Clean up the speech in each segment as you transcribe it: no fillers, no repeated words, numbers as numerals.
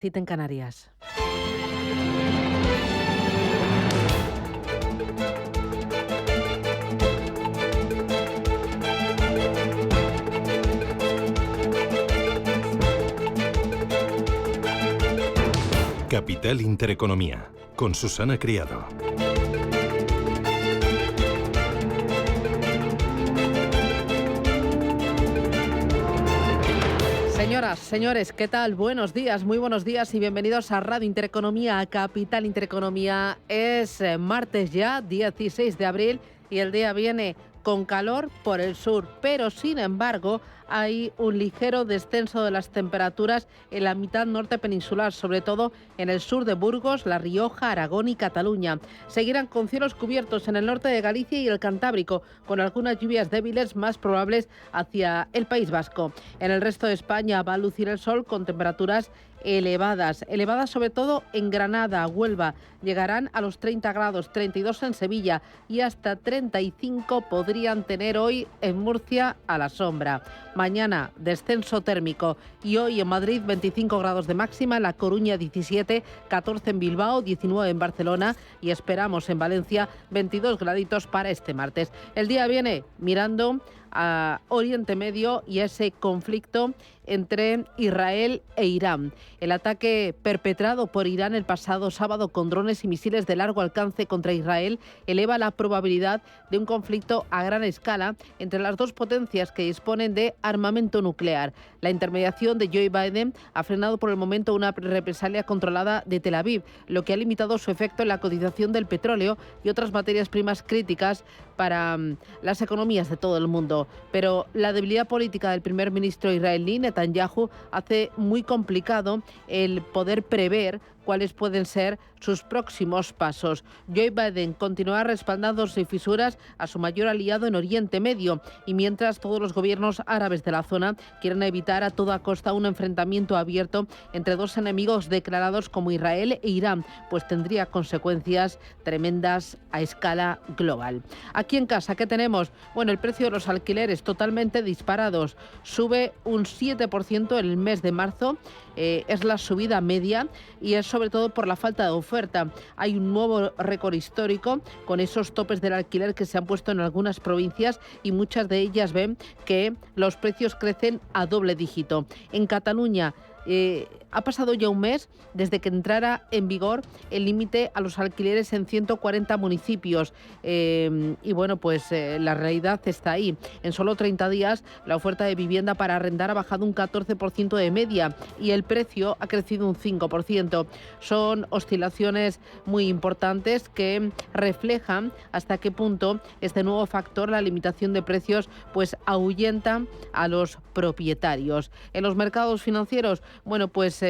Cita en Canarias. Capital Intereconomía, con Susana Criado. Señoras, señores, ¿qué tal? Buenos días, muy buenos días y bienvenidos a Radio Intereconomía, a Capital Intereconomía. Es martes ya, 16 de abril, y el día viene con calor por el sur, pero sin embargo hay un ligero descenso de las temperaturas en la mitad norte peninsular, sobre todo en el sur de Burgos, La Rioja, Aragón y Cataluña. Seguirán con cielos cubiertos en el norte de Galicia y el Cantábrico, con algunas lluvias débiles más probables hacia el País Vasco. En el resto de España va a lucir el sol con temperaturas elevadas sobre todo en Granada, Huelva. Llegarán a los 30 grados, 32 en Sevilla y hasta 35 podrían tener hoy en Murcia a la sombra. Mañana descenso térmico y hoy en Madrid 25 grados de máxima, en La Coruña 17, 14 en Bilbao, 19 en Barcelona y esperamos en Valencia 22 graditos para este martes. El día viene mirando a Oriente Medio y ese conflicto entre Israel e Irán. El ataque perpetrado por Irán el pasado sábado con drones y misiles de largo alcance contra Israel eleva la probabilidad de un conflicto a gran escala entre las dos potencias que disponen de armamento nuclear. La intermediación de Joe Biden ha frenado por el momento una represalia controlada de Tel Aviv, lo que ha limitado su efecto en la cotización del petróleo y otras materias primas críticas para las economías de todo el mundo. Pero la debilidad política del primer ministro israelí, Netanyahu, hace muy complicado el poder prever cuáles pueden ser sus próximos pasos. Joe Biden continúa respaldando sin fisuras a su mayor aliado en Oriente Medio y mientras todos los gobiernos árabes de la zona quieren evitar a toda costa un enfrentamiento abierto entre dos enemigos declarados como Israel e Irán, pues tendría consecuencias tremendas a escala global. Aquí en casa, ¿qué tenemos? Bueno, el precio de los alquileres totalmente disparados. Sube un 7% en el mes de marzo, es la subida media y es sobre todo por la falta de oferta. Hay un nuevo récord histórico con esos topes del alquiler que se han puesto en algunas provincias y muchas de ellas ven que los precios crecen a doble dígito. En Cataluña ha pasado ya un mes desde que entrara en vigor el límite a los alquileres en 140 municipios y bueno, pues la realidad está ahí. En solo 30 días la oferta de vivienda para arrendar ha bajado un 14% de media y el precio ha crecido un 5%. Son oscilaciones muy importantes que reflejan hasta qué punto este nuevo factor, la limitación de precios, pues ahuyenta a los propietarios. En los mercados financieros, bueno, pues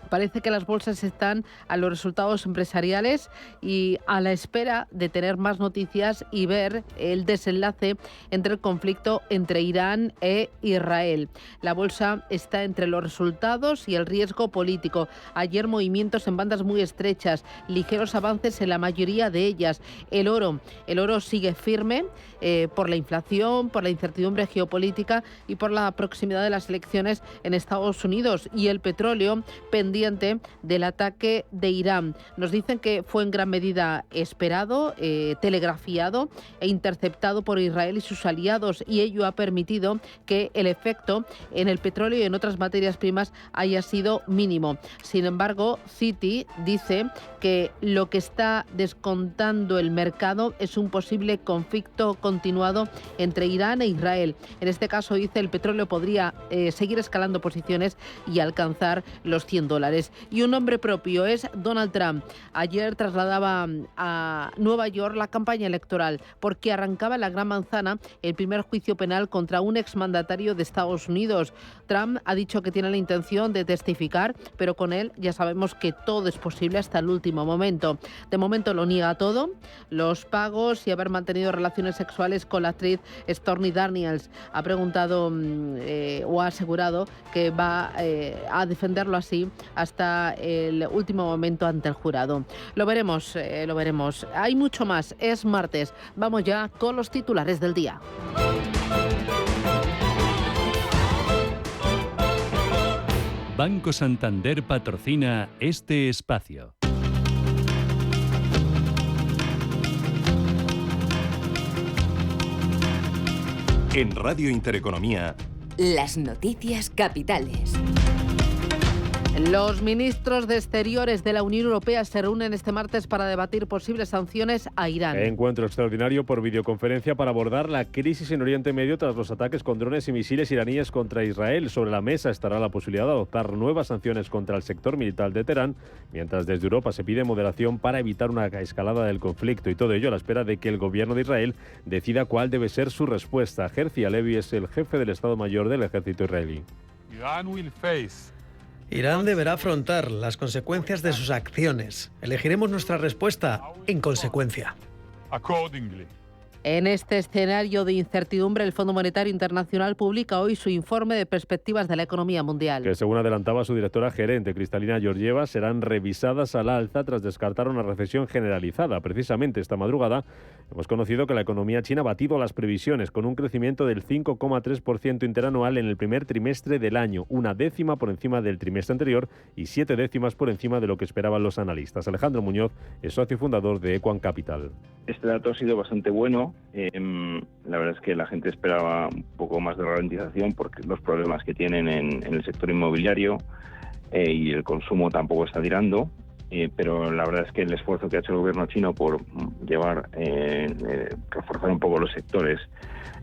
parece que las bolsas están a los resultados empresariales y a la espera de tener más noticias y ver el desenlace entre el conflicto entre Irán e Israel. La bolsa está entre los resultados y el riesgo político. Ayer movimientos en bandas muy estrechas, ligeros avances en la mayoría de ellas. El oro sigue firme por la inflación, por la incertidumbre geopolítica y por la proximidad de las elecciones en Estados Unidos. Y el petróleo pendiente del ataque de Irán. Nos dicen que fue en gran medida esperado, telegrafiado e interceptado por Israel y sus aliados, y ello ha permitido que el efecto en el petróleo y en otras materias primas haya sido mínimo. Sin embargo, Citi dice que lo que está descontando el mercado es un posible conflicto continuado entre Irán e Israel. En este caso, dice, el petróleo podría seguir escalando posiciones y alcanzar los $100. Y un nombre propio es Donald Trump. Ayer trasladaba a Nueva York la campaña electoral porque arrancaba en la Gran Manzana el primer juicio penal contra un exmandatario de Estados Unidos. Trump ha dicho que tiene la intención de testificar, pero con él ya sabemos que todo es posible hasta el último momento. De momento lo niega todo, los pagos y haber mantenido relaciones sexuales con la actriz Stormy Daniels. Ha preguntado o ha asegurado que va a defenderlo así hasta el último momento ante el jurado. Lo veremos. Hay mucho más. Es martes. Vamos ya con los titulares del día. Banco Santander patrocina este espacio. En Radio Intereconomía, las noticias capitales. Los ministros de Exteriores de la Unión Europea se reúnen este martes para debatir posibles sanciones a Irán. Encuentro extraordinario por videoconferencia para abordar la crisis en Oriente Medio tras los ataques con drones y misiles iraníes contra Israel. Sobre la mesa estará la posibilidad de adoptar nuevas sanciones contra el sector militar de Teherán, mientras desde Europa se pide moderación para evitar una escalada del conflicto, y todo ello a la espera de que el gobierno de Israel decida cuál debe ser su respuesta. Herzi Halevi es el jefe del Estado Mayor del ejército israelí. Irán deberá afrontar las consecuencias de sus acciones. Elegiremos nuestra respuesta en consecuencia. En este escenario de incertidumbre, el Fondo Monetario Internacional publica hoy su informe de perspectivas de la economía mundial. Que, según adelantaba su directora gerente, Kristalina Georgieva, serán revisadas al alza tras descartar una recesión generalizada. Precisamente esta madrugada hemos conocido que la economía china ha batido las previsiones con un crecimiento del 5,3% interanual en el primer trimestre del año, una décima por encima del trimestre anterior y 7 décimas por encima de lo que esperaban los analistas. Alejandro Muñoz es socio fundador de Equan Capital. Este dato ha sido bastante bueno. La verdad es que la gente esperaba un poco más de ralentización porque los problemas que tienen en el sector inmobiliario y el consumo tampoco está tirando, pero la verdad es que el esfuerzo que ha hecho el gobierno chino por reforzar un poco los sectores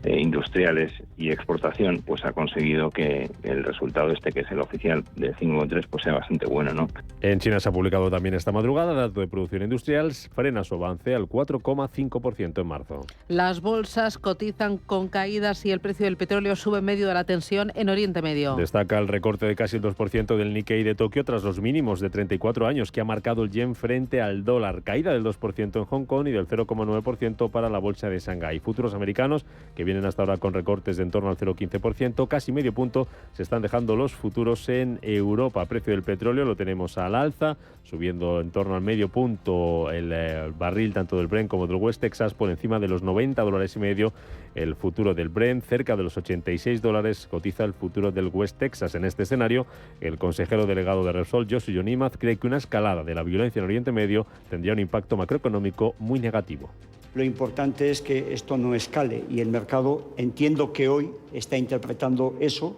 industriales y exportación, pues ha conseguido que el resultado que es el oficial de 5,3, pues sea bastante bueno, ¿no? En China se ha publicado también esta madrugada dato de producción industrial, frena su avance al 4,5% en marzo. Las bolsas cotizan con caídas y el precio del petróleo sube en medio de la tensión en Oriente Medio. Destaca el recorte de casi el 2% del Nikkei de Tokio tras los mínimos de 34 años que ha marcado el yen frente al dólar, caída del 2% en Hong Kong y del 0,9% para la bolsa de Shanghái. Futuros americanos, que vienen hasta ahora con recortes de en torno al 0,15%, casi medio punto se están dejando los futuros en Europa. Precio del petróleo lo tenemos al alza, subiendo en torno al medio punto el barril tanto del Brent como del West Texas, por encima de los $90.50 el futuro del Brent, cerca de los $86 cotiza el futuro del West Texas. En este escenario, el consejero delegado de Repsol, Josu Yonimaz, cree que una escalada de la violencia en Oriente Medio tendría un impacto macroeconómico muy negativo. Lo importante es que esto no escale y el mercado entiendo que hoy está interpretando eso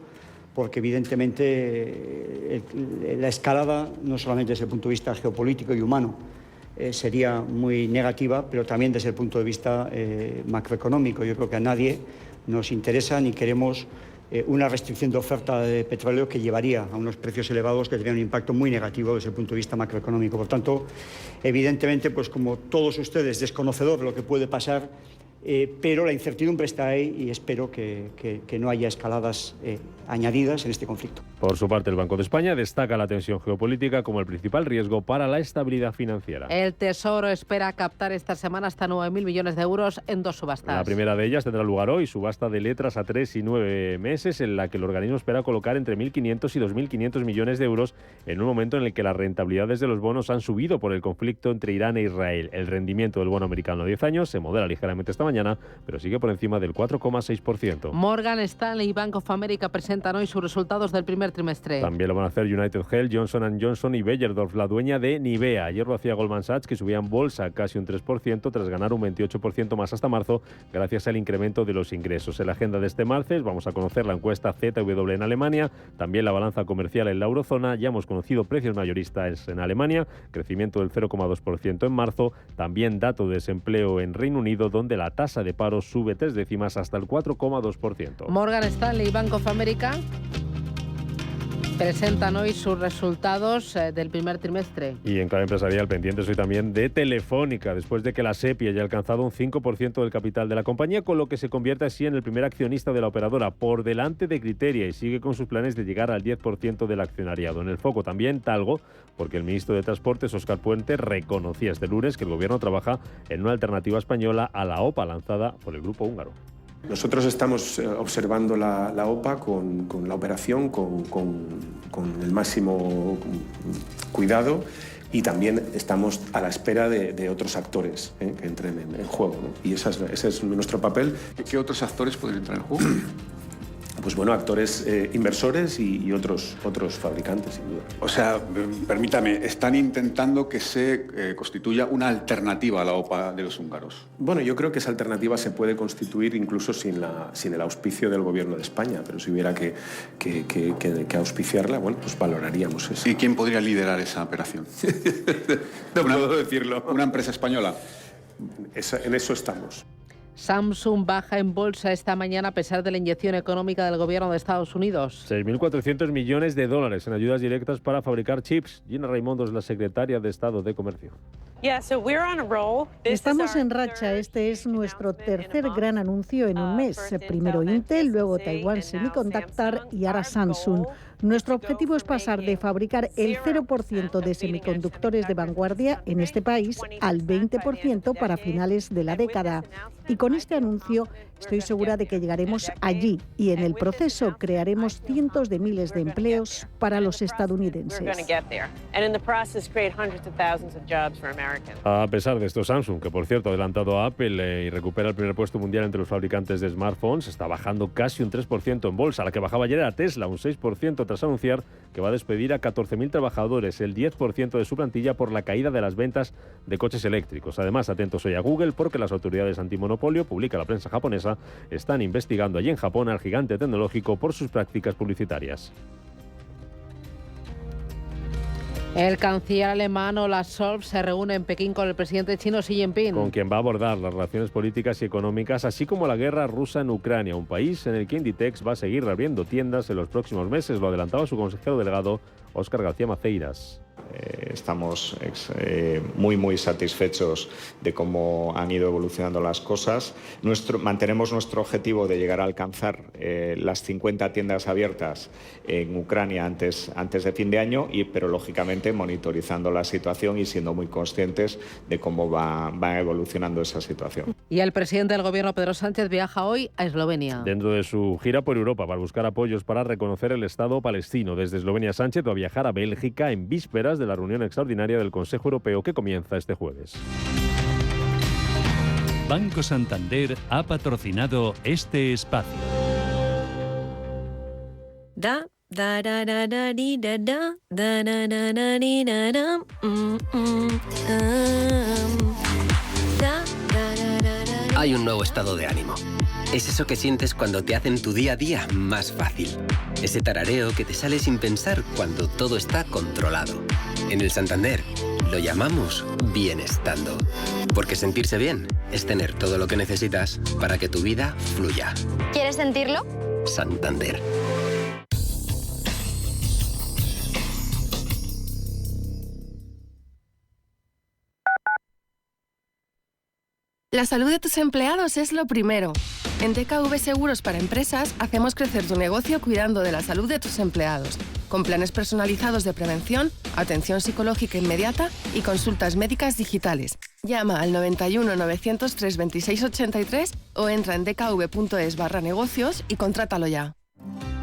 porque evidentemente la escalada no solamente desde el punto de vista geopolítico y humano sería muy negativa, pero también desde el punto de vista macroeconómico. Yo creo que a nadie nos interesa ni queremos una restricción de oferta de petróleo que llevaría a unos precios elevados que tendrían un impacto muy negativo desde el punto de vista macroeconómico. Por tanto, evidentemente, pues como todos ustedes, desconocedor de lo que puede pasar, pero la incertidumbre está ahí y espero que no haya escaladas añadidas en este conflicto. Por su parte, el Banco de España destaca la tensión geopolítica como el principal riesgo para la estabilidad financiera. El Tesoro espera captar esta semana hasta 9.000 millones de euros en 2 subastas. La primera de ellas tendrá lugar hoy, subasta de letras a 3 y 9 meses, en la que el organismo espera colocar entre 1.500 y 2.500 millones de euros en un momento en el que las rentabilidades de los bonos han subido por el conflicto entre Irán e Israel. El rendimiento del bono americano a 10 años se modera ligeramente esta mañana, pero sigue por encima del 4,6%. Morgan Stanley y Bank of America presentan hoy sus resultados del primer trimestre. También lo van a hacer United Health, Johnson & Johnson y Beiersdorf, la dueña de Nivea. Ayer lo hacía Goldman Sachs, que subía en bolsa casi un 3% tras ganar un 28% más hasta marzo gracias al incremento de los ingresos. En la agenda de este martes vamos a conocer la encuesta ZW en Alemania, también la balanza comercial en la eurozona. Ya hemos conocido precios mayoristas en Alemania, crecimiento del 0,2% en marzo, también dato de desempleo en Reino Unido, donde la tasa de paro sube 3 décimas hasta el 4,2%. Morgan Stanley y Bank of America presentan hoy sus resultados del primer trimestre. Y en clave empresarial, pendientes hoy también de Telefónica, después de que la SEPI haya alcanzado un 5% del capital de la compañía, con lo que se convierte así en el primer accionista de la operadora, por delante de Criteria, y sigue con sus planes de llegar al 10% del accionariado. En el foco también Talgo, porque el ministro de Transportes, Óscar Puente, reconocía este lunes que el gobierno trabaja en una alternativa española a la OPA lanzada por el grupo húngaro. Nosotros estamos observando la OPA con la operación, con el máximo cuidado, y también estamos a la espera de otros actores que entren en juego, ¿no? Y ese es nuestro papel. ¿Qué otros actores pueden entrar en juego? pues bueno, actores inversores y otros fabricantes, sin duda. O sea, permítame, están intentando que se constituya una alternativa a la OPA de los húngaros. Bueno, yo creo que esa alternativa se puede constituir incluso sin el auspicio del Gobierno de España, pero si hubiera que auspiciarla, bueno, pues valoraríamos eso. ¿Y quién podría liderar esa operación? No puedo decirlo. ¿Una empresa española? En eso estamos. Samsung baja en bolsa esta mañana a pesar de la inyección económica del gobierno de Estados Unidos. 6.400 millones de dólares en ayudas directas para fabricar chips. Gina Raimondo es la secretaria de Estado de Comercio. Estamos en racha. Este es nuestro tercer gran anuncio en un mes. Primero Intel, luego Taiwan Semiconductor y ahora Samsung. Nuestro objetivo es pasar de fabricar el 0% de semiconductores de vanguardia en este país al 20% para finales de la década. Y con este anuncio estoy segura de que llegaremos allí y en el proceso crearemos cientos de miles de empleos para los estadounidenses. A pesar de esto, Samsung, que por cierto ha adelantado a Apple y recupera el primer puesto mundial entre los fabricantes de smartphones, está bajando casi un 3% en bolsa. La que bajaba ayer era Tesla, un 6%, tras anunciar que va a despedir a 14.000 trabajadores, el 10% de su plantilla, por la caída de las ventas de coches eléctricos. Además, atentos hoy a Google, porque las autoridades antimonopolio, publica la prensa japonesa, están investigando allí en Japón al gigante tecnológico por sus prácticas publicitarias. El canciller alemán Olaf Scholz se reúne en Pekín con el presidente chino Xi Jinping, con quien va a abordar las relaciones políticas y económicas, así como la guerra rusa en Ucrania, un país en el que Inditex va a seguir reabriendo tiendas en los próximos meses. Lo adelantaba su consejero delegado, Óscar García Maceiras. Estamos muy satisfechos de cómo han ido evolucionando las cosas. Mantenemos nuestro objetivo de llegar a alcanzar las 50 tiendas abiertas en Ucrania antes de fin de año, pero lógicamente monitorizando la situación y siendo muy conscientes de cómo va evolucionando esa situación. Y el presidente del gobierno, Pedro Sánchez, viaja hoy a Eslovenia. Dentro de su gira por Europa para buscar apoyos para reconocer el Estado palestino. Desde Eslovenia, Sánchez va a viajar a Bélgica en vísperas de la reunión extraordinaria del Consejo Europeo que comienza este jueves. Banco Santander ha patrocinado este espacio. Hay un nuevo estado de ánimo. Es eso que sientes cuando te hacen tu día a día más fácil. Ese tarareo que te sale sin pensar cuando todo está controlado. En el Santander lo llamamos bienestando. Porque sentirse bien es tener todo lo que necesitas para que tu vida fluya. ¿Quieres sentirlo? Santander. La salud de tus empleados es lo primero. En DKV Seguros para Empresas hacemos crecer tu negocio cuidando de la salud de tus empleados, con planes personalizados de prevención, atención psicológica inmediata y consultas médicas digitales. Llama al 91 903 26 83 o entra en dkv.es/negocios y contrátalo ya.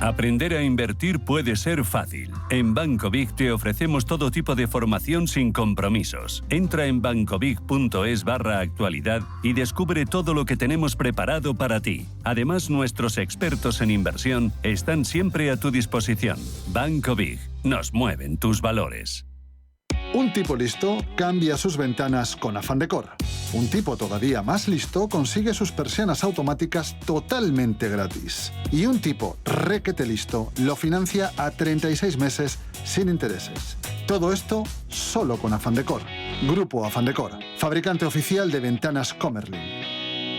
Aprender a invertir puede ser fácil. En Banco Big te ofrecemos todo tipo de formación sin compromisos. Entra en bancobig.es/actualidad y descubre todo lo que tenemos preparado para ti. Además, nuestros expertos en inversión están siempre a tu disposición. Banco Big. Nos mueven tus valores. Un tipo listo cambia sus ventanas con Afán Decor. Un tipo todavía más listo consigue sus persianas automáticas totalmente gratis. Y un tipo requete listo lo financia a 36 meses sin intereses. Todo esto solo con Afán Decor. Grupo Afán Decor, fabricante oficial de ventanas Comerlin.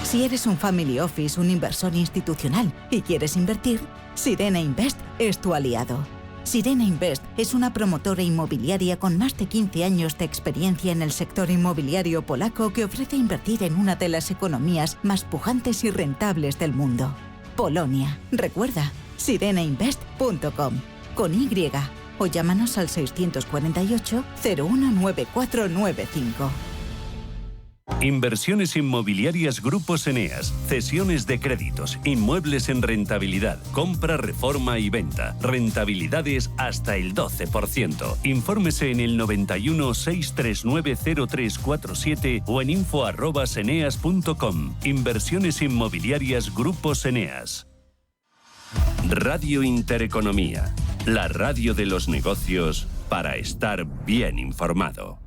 Si eres un family office, un inversor institucional y quieres invertir, Sirena Invest es tu aliado. Sirena Invest es una promotora inmobiliaria con más de 15 años de experiencia en el sector inmobiliario polaco que ofrece invertir en una de las economías más pujantes y rentables del mundo. Polonia. Recuerda, sirenainvest.com con Y o llámanos al 648 019495. Inversiones inmobiliarias Grupos Eneas, cesiones de créditos, inmuebles en rentabilidad, compra, reforma y venta, rentabilidades hasta el 12%. Infórmese en el 91 639 0347 o en info@eneas.com. Inversiones inmobiliarias Grupos Eneas. Radio Intereconomía, la radio de los negocios para estar bien informado.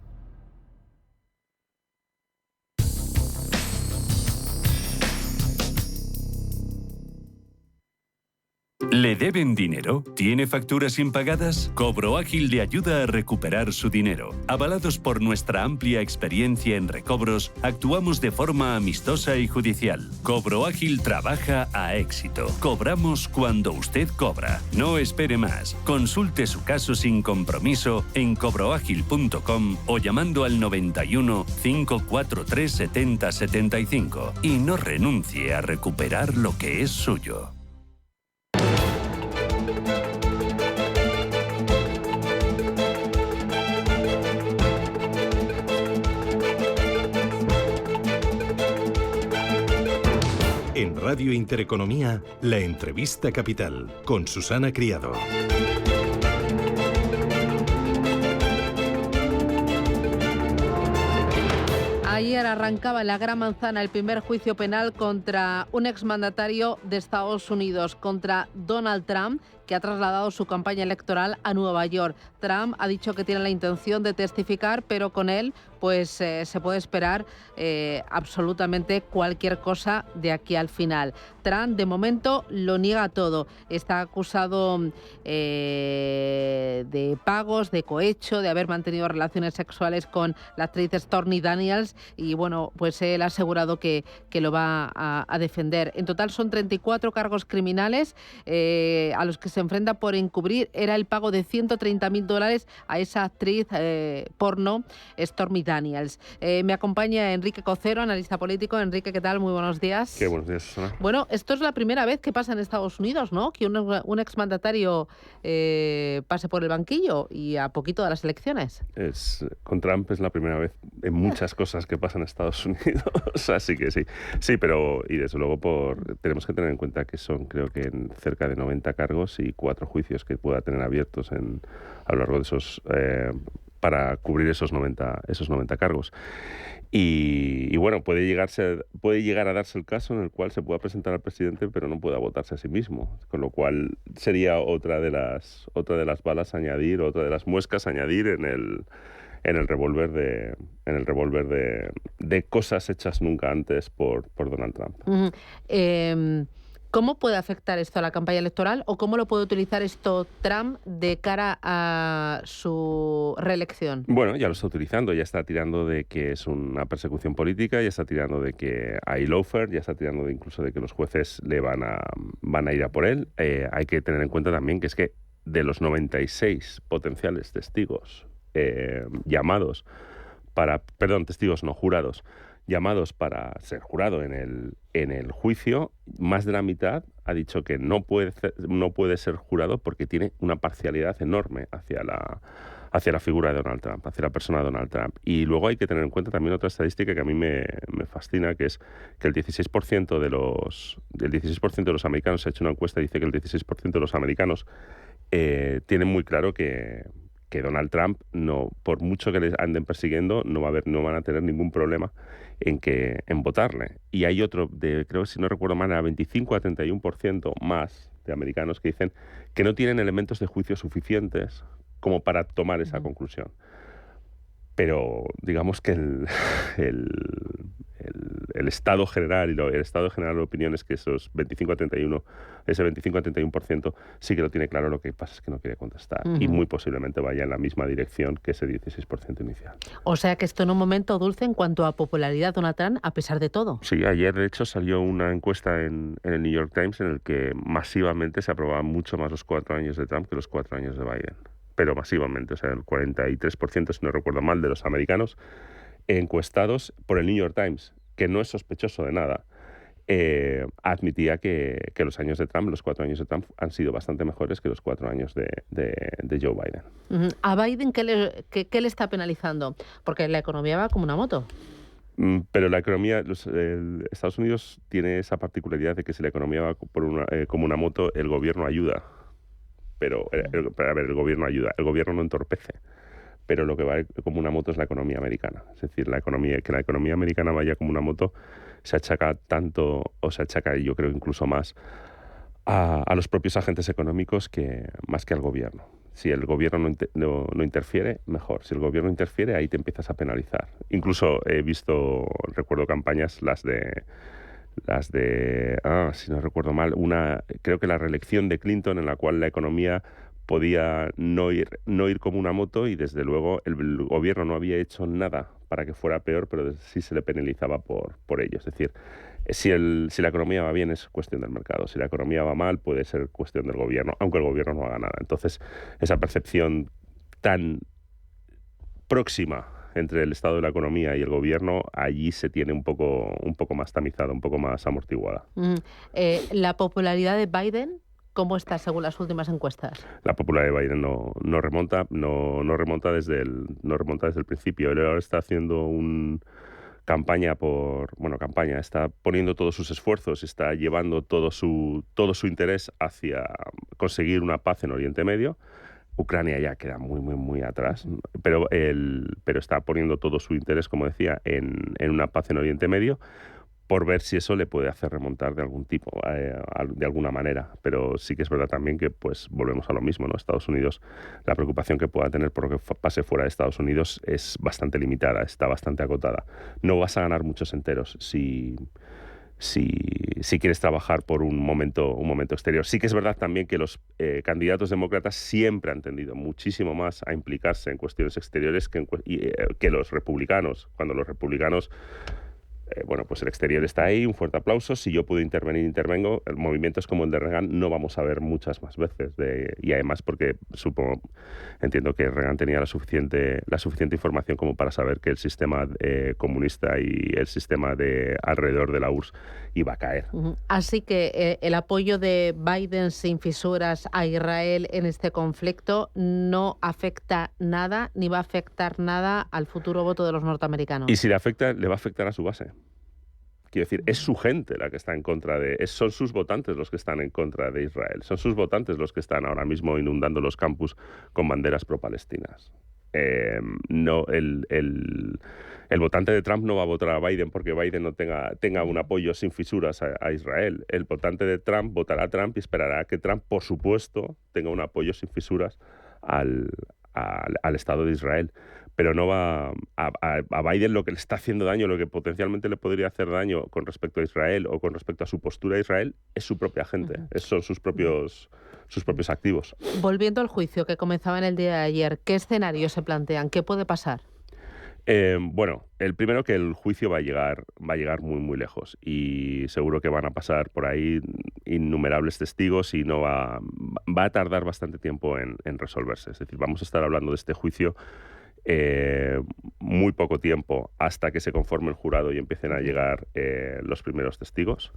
¿Le deben dinero? ¿Tiene facturas impagadas? Cobro Ágil le ayuda a recuperar su dinero. Avalados por nuestra amplia experiencia en recobros, actuamos de forma amistosa y judicial. Cobro Ágil trabaja a éxito. Cobramos cuando usted cobra. No espere más. Consulte su caso sin compromiso en cobroagil.com o llamando al 91 543 70 75 y no renuncie a recuperar lo que es suyo. En Radio Intereconomía, la entrevista capital con Susana Criado. Ayer arrancaba en la Gran Manzana el primer juicio penal contra un exmandatario de Estados Unidos, contra Donald Trump, que ha trasladado su campaña electoral a Nueva York. Trump ha dicho que tiene la intención de testificar, pero con él pues se puede esperar absolutamente cualquier cosa de aquí al final. Trump de momento lo niega todo. Está acusado de pagos, de cohecho, de haber mantenido relaciones sexuales con la actriz Stormy Daniels y bueno, pues él ha asegurado que lo va a defender. En total son 34 cargos criminales a los que se enfrenta por encubrir era el pago de $130.000 a esa actriz porno Stormy Daniels. Me acompaña Enrique Cocero, analista político. Enrique, ¿qué tal? Muy buenos días. Qué buenos días, Susana. Bueno, esto es la primera vez que pasa en Estados Unidos, ¿no? Que un exmandatario pase por el banquillo y a poquito de las elecciones. Con Trump es la primera vez en muchas cosas que pasan en Estados Unidos, así que sí. Sí, pero y desde luego tenemos que tener en cuenta que son creo que cerca de 90 cargos y 4 juicios que pueda tener abiertos a lo largo de esos para cubrir esos 90 cargos. Y bueno, puede llegar a darse el caso en el cual se pueda presentar al presidente pero no pueda votarse a sí mismo, con lo cual sería otra de las balas a añadir, otra de las muescas a añadir en el revólver de cosas hechas nunca antes por Donald Trump. Uh-huh. ¿Cómo puede afectar esto a la campaña electoral o cómo lo puede utilizar esto Trump de cara a su reelección? Bueno, ya lo está utilizando, ya está tirando de que es una persecución política, ya está tirando de que hay lawfare, ya está tirando incluso de que los jueces le van a ir a por él. Hay que tener en cuenta también que es que de los 96 potenciales testigos jurados, llamados para ser jurado en el juicio, más de la mitad ha dicho que no puede ser jurado porque tiene una parcialidad enorme hacia la figura de Donald Trump, hacia la persona de Donald Trump. Y luego hay que tener en cuenta también otra estadística que a mí me fascina, que es que el 16% de los americanos, se ha hecho una encuesta y dice que el 16% de los americanos tienen muy claro que Donald Trump, no, por mucho que les anden persiguiendo, no van a tener ningún problema en votarle. Y hay otro, creo que si no recuerdo mal, a 25 a 31% más de americanos que dicen que no tienen elementos de juicio suficientes como para tomar esa conclusión. Pero digamos que el estado general el estado general de opinión es que ese 25 a 31% sí que lo tiene claro, lo que pasa es que no quiere contestar. Uh-huh. Y muy posiblemente vaya en la misma dirección que ese 16% inicial. O sea que esto en un momento dulce en cuanto a popularidad de Donald Trump, a pesar de todo. Sí, ayer de hecho salió una encuesta en el New York Times en el que masivamente se aprobaban mucho más los 4 años de Trump que los 4 años de Biden. Pero masivamente, o sea, el 43%, si no recuerdo mal, de los americanos encuestados por el New York Times, que no es sospechoso de nada, admitía que los años de Trump, los 4 años de Trump, han sido bastante mejores que los 4 años de Joe Biden. Uh-huh. ¿A Biden qué le está penalizando? Porque la economía va como una moto. Pero la economía, Estados Unidos tiene esa particularidad de que si la economía va como una moto, el gobierno ayuda. Pero el gobierno ayuda, el gobierno no entorpece. Pero lo que va como una moto es la economía americana. Es decir, que la economía americana vaya como una moto se achaca tanto, o se achaca, yo creo incluso más, a los propios agentes económicos más que al gobierno. Si el gobierno no interfiere, mejor. Si el gobierno interfiere, ahí te empiezas a penalizar. Incluso recuerdo campañas, si no recuerdo mal, creo que la reelección de Clinton, en la cual la economía podía no ir como una moto, y desde luego el gobierno no había hecho nada para que fuera peor, pero sí se le penalizaba por ello. Es decir, si la economía va bien es cuestión del mercado, si la economía va mal puede ser cuestión del gobierno, aunque el gobierno no haga nada. Entonces, esa percepción tan próxima entre el estado de la economía y el gobierno, allí se tiene un poco más tamizada, un poco más amortiguada. ¿La popularidad de Biden cómo está según las últimas encuestas? La popularidad de Biden no remonta desde el principio. Él ahora está haciendo campaña, está poniendo todos sus esfuerzos, está llevando todo su interés hacia conseguir una paz en Oriente Medio. Ucrania ya queda muy, muy, muy atrás, pero está poniendo todo su interés, como decía, en una paz en Oriente Medio, por ver si eso le puede hacer remontar de algún tipo, de alguna manera. Pero sí que es verdad también que pues volvemos a lo mismo, ¿no? Estados Unidos, la preocupación que pueda tener por lo que pase fuera de Estados Unidos es bastante limitada, está bastante acotada. No vas a ganar muchos enteros si quieres trabajar por un momento exterior. Sí que es verdad también que los candidatos demócratas siempre han tendido muchísimo más a implicarse en cuestiones exteriores que los republicanos. Cuando los republicanos, pues el exterior está ahí, un fuerte aplauso. Si yo puedo intervenir, intervengo. Movimientos como el de Reagan no vamos a ver muchas más veces. Y además porque entiendo que Reagan tenía la suficiente información como para saber que el sistema comunista y el sistema de alrededor de la URSS iba a caer. Así que el apoyo de Biden sin fisuras a Israel en este conflicto no afecta nada, ni va a afectar nada al futuro voto de los norteamericanos. Y si le afecta, le va a afectar a su base. Quiero decir, es su gente la que está en contra son sus votantes los que están en contra de Israel. Son sus votantes los que están ahora mismo inundando los campus con banderas pro-palestinas. No, el votante de Trump no va a votar a Biden porque Biden no tenga un apoyo sin fisuras a Israel. El votante de Trump votará a Trump y esperará que Trump, por supuesto, tenga un apoyo sin fisuras al Estado de Israel. Pero no va a Biden lo que le está haciendo daño, lo que potencialmente le podría hacer daño con respecto a Israel o con respecto a su postura a Israel, es su propia gente, son sus propios activos. Volviendo al juicio que comenzaba en el día de ayer, ¿qué escenarios se plantean? ¿Qué puede pasar? El primero, que el juicio va a llegar muy, muy lejos y seguro que van a pasar por ahí innumerables testigos y no va a tardar bastante tiempo en resolverse. Es decir, vamos a estar hablando de este juicio muy poco tiempo hasta que se conforme el jurado y empiecen a llegar los primeros testigos.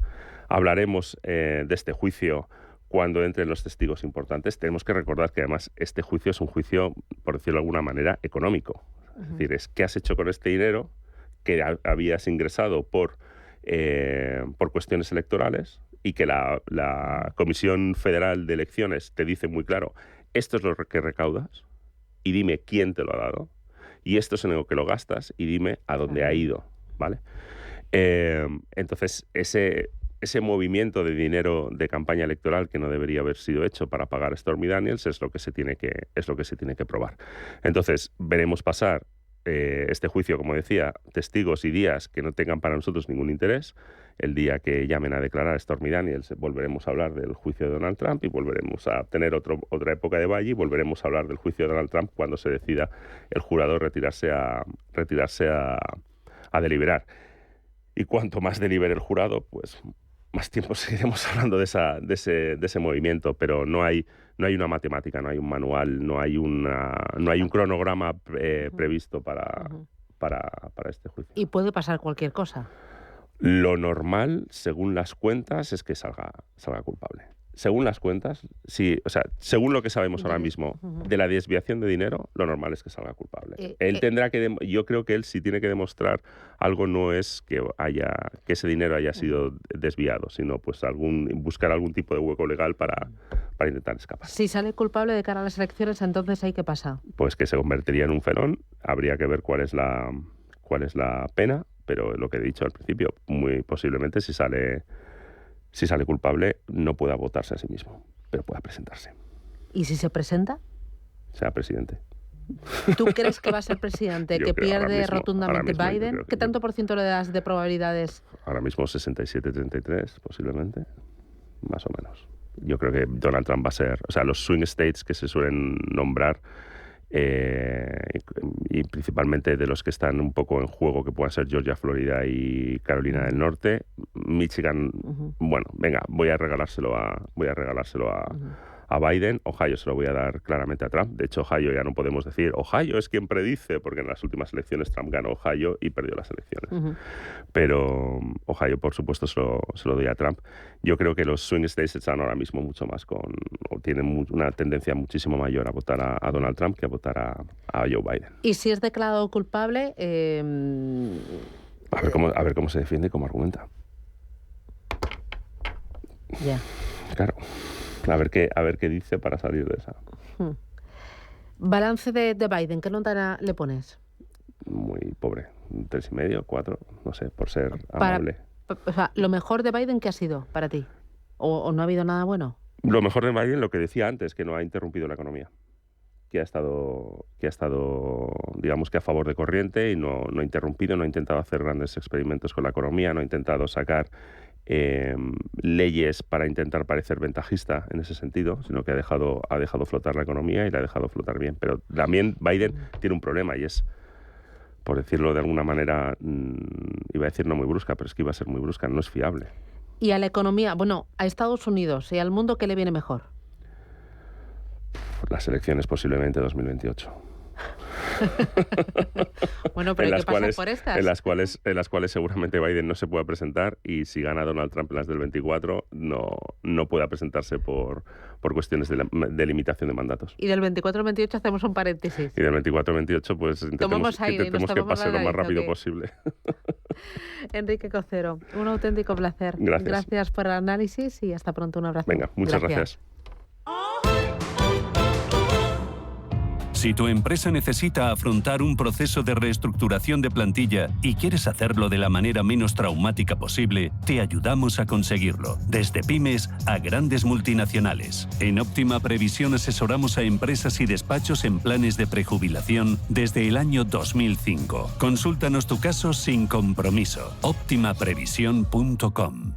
Hablaremos de este juicio cuando entren los testigos importantes. Tenemos que recordar que además este juicio es un juicio, por decirlo de alguna manera, económico. Es decir, es qué has hecho con este dinero que habías ingresado por cuestiones electorales y que la Comisión Federal de Elecciones te dice muy claro, esto es lo que recaudas y dime quién te lo ha dado, y esto es en lo que lo gastas y dime a dónde ha ido, ¿vale? Entonces, ese movimiento de dinero de campaña electoral que no debería haber sido hecho para pagar a Stormy Daniels es lo que se tiene que probar. Entonces, veremos pasar este juicio, como decía, testigos y días que no tengan para nosotros ningún interés. El día que llamen a declarar a Stormy Daniels volveremos a hablar del juicio de Donald Trump y volveremos a tener otra época de valle y volveremos a hablar del juicio de Donald Trump cuando se decida el jurado retirarse a deliberar. Y cuanto más delibere el jurado, pues más tiempo seguiremos hablando de ese movimiento, pero no hay una matemática, no hay un manual, no hay un cronograma previsto para este juicio. Y puede pasar cualquier cosa. Lo normal, según las cuentas, es que salga culpable. Según las cuentas, sí, o sea, según lo que sabemos ahora mismo de la desviación de dinero, lo normal es que salga culpable. Él tendrá que, yo creo que él si tiene que demostrar algo, no es que ese dinero haya sido desviado, sino pues buscar algún tipo de hueco legal para intentar escapar. Si sale culpable de cara a las elecciones, entonces ¿ahí qué pasa? Pues que se convertiría en un felón. Habría que ver cuál es la pena, pero lo que he dicho al principio, muy posiblemente si sale Si sale culpable, no pueda votarse a sí mismo, pero pueda presentarse. ¿Y si se presenta? Sea presidente. ¿Tú crees que va a ser presidente? ¿Que pierde rotundamente Biden? ¿Qué tanto por ciento le das de probabilidades? Ahora mismo 67-33, posiblemente, más o menos. Yo creo que Donald Trump va a ser... O sea, los swing states que se suelen nombrar, y principalmente de los que están un poco en juego, que puedan ser Georgia, Florida y Carolina del Norte, Michigan, bueno, venga, voy a regalárselo a Biden. Ohio se lo voy a dar claramente a Trump. De hecho, Ohio ya no podemos decir Ohio es quien predice, porque en las últimas elecciones Trump ganó Ohio y perdió las elecciones. Pero Ohio, por supuesto, se lo doy a Trump. Yo creo que los swing states están ahora mismo mucho más o tienen una tendencia muchísimo mayor a votar a Donald Trump que a votar a Joe Biden. ¿Y si es declarado culpable? A ver cómo se defiende y cómo argumenta. Ya. Claro. A ver qué dice para salir de esa. Balance de Biden, ¿qué nota le pones? Muy pobre. 3,5, 4, no sé, por ser amable. O sea, ¿lo mejor de Biden qué ha sido para ti? ¿O no ha habido nada bueno? Lo mejor de Biden, lo que decía antes, que no ha interrumpido la economía. Que ha estado, digamos que a favor de corriente y no ha interrumpido, no ha intentado hacer grandes experimentos con la economía, no ha intentado sacar leyes para intentar parecer ventajista en ese sentido, sino que ha dejado flotar la economía y la ha dejado flotar bien. Pero también Biden tiene un problema y es, por decirlo de alguna manera, iba a decir no muy brusca, pero es que iba a ser muy brusca, no es fiable. Y a la economía, bueno, a Estados Unidos y al mundo, ¿qué le viene mejor? Las elecciones posiblemente 2028. Bueno, pero hay que pasar por estas. En las cuales seguramente Biden no se pueda presentar, y si gana Donald Trump en las del 24 no pueda presentarse por cuestiones de limitación de mandatos. Y del 24 al 28 hacemos un paréntesis. Y del 24 al 28 pues intentemos que pase lo más rápido posible. Enrique Cocero, un auténtico placer. Gracias por el análisis y hasta pronto. Un abrazo. Venga, muchas gracias. Si tu empresa necesita afrontar un proceso de reestructuración de plantilla y quieres hacerlo de la manera menos traumática posible, te ayudamos a conseguirlo, desde pymes a grandes multinacionales. En Óptima Previsión asesoramos a empresas y despachos en planes de prejubilación desde el año 2005. Consúltanos tu caso sin compromiso. Optimaprevisión.com.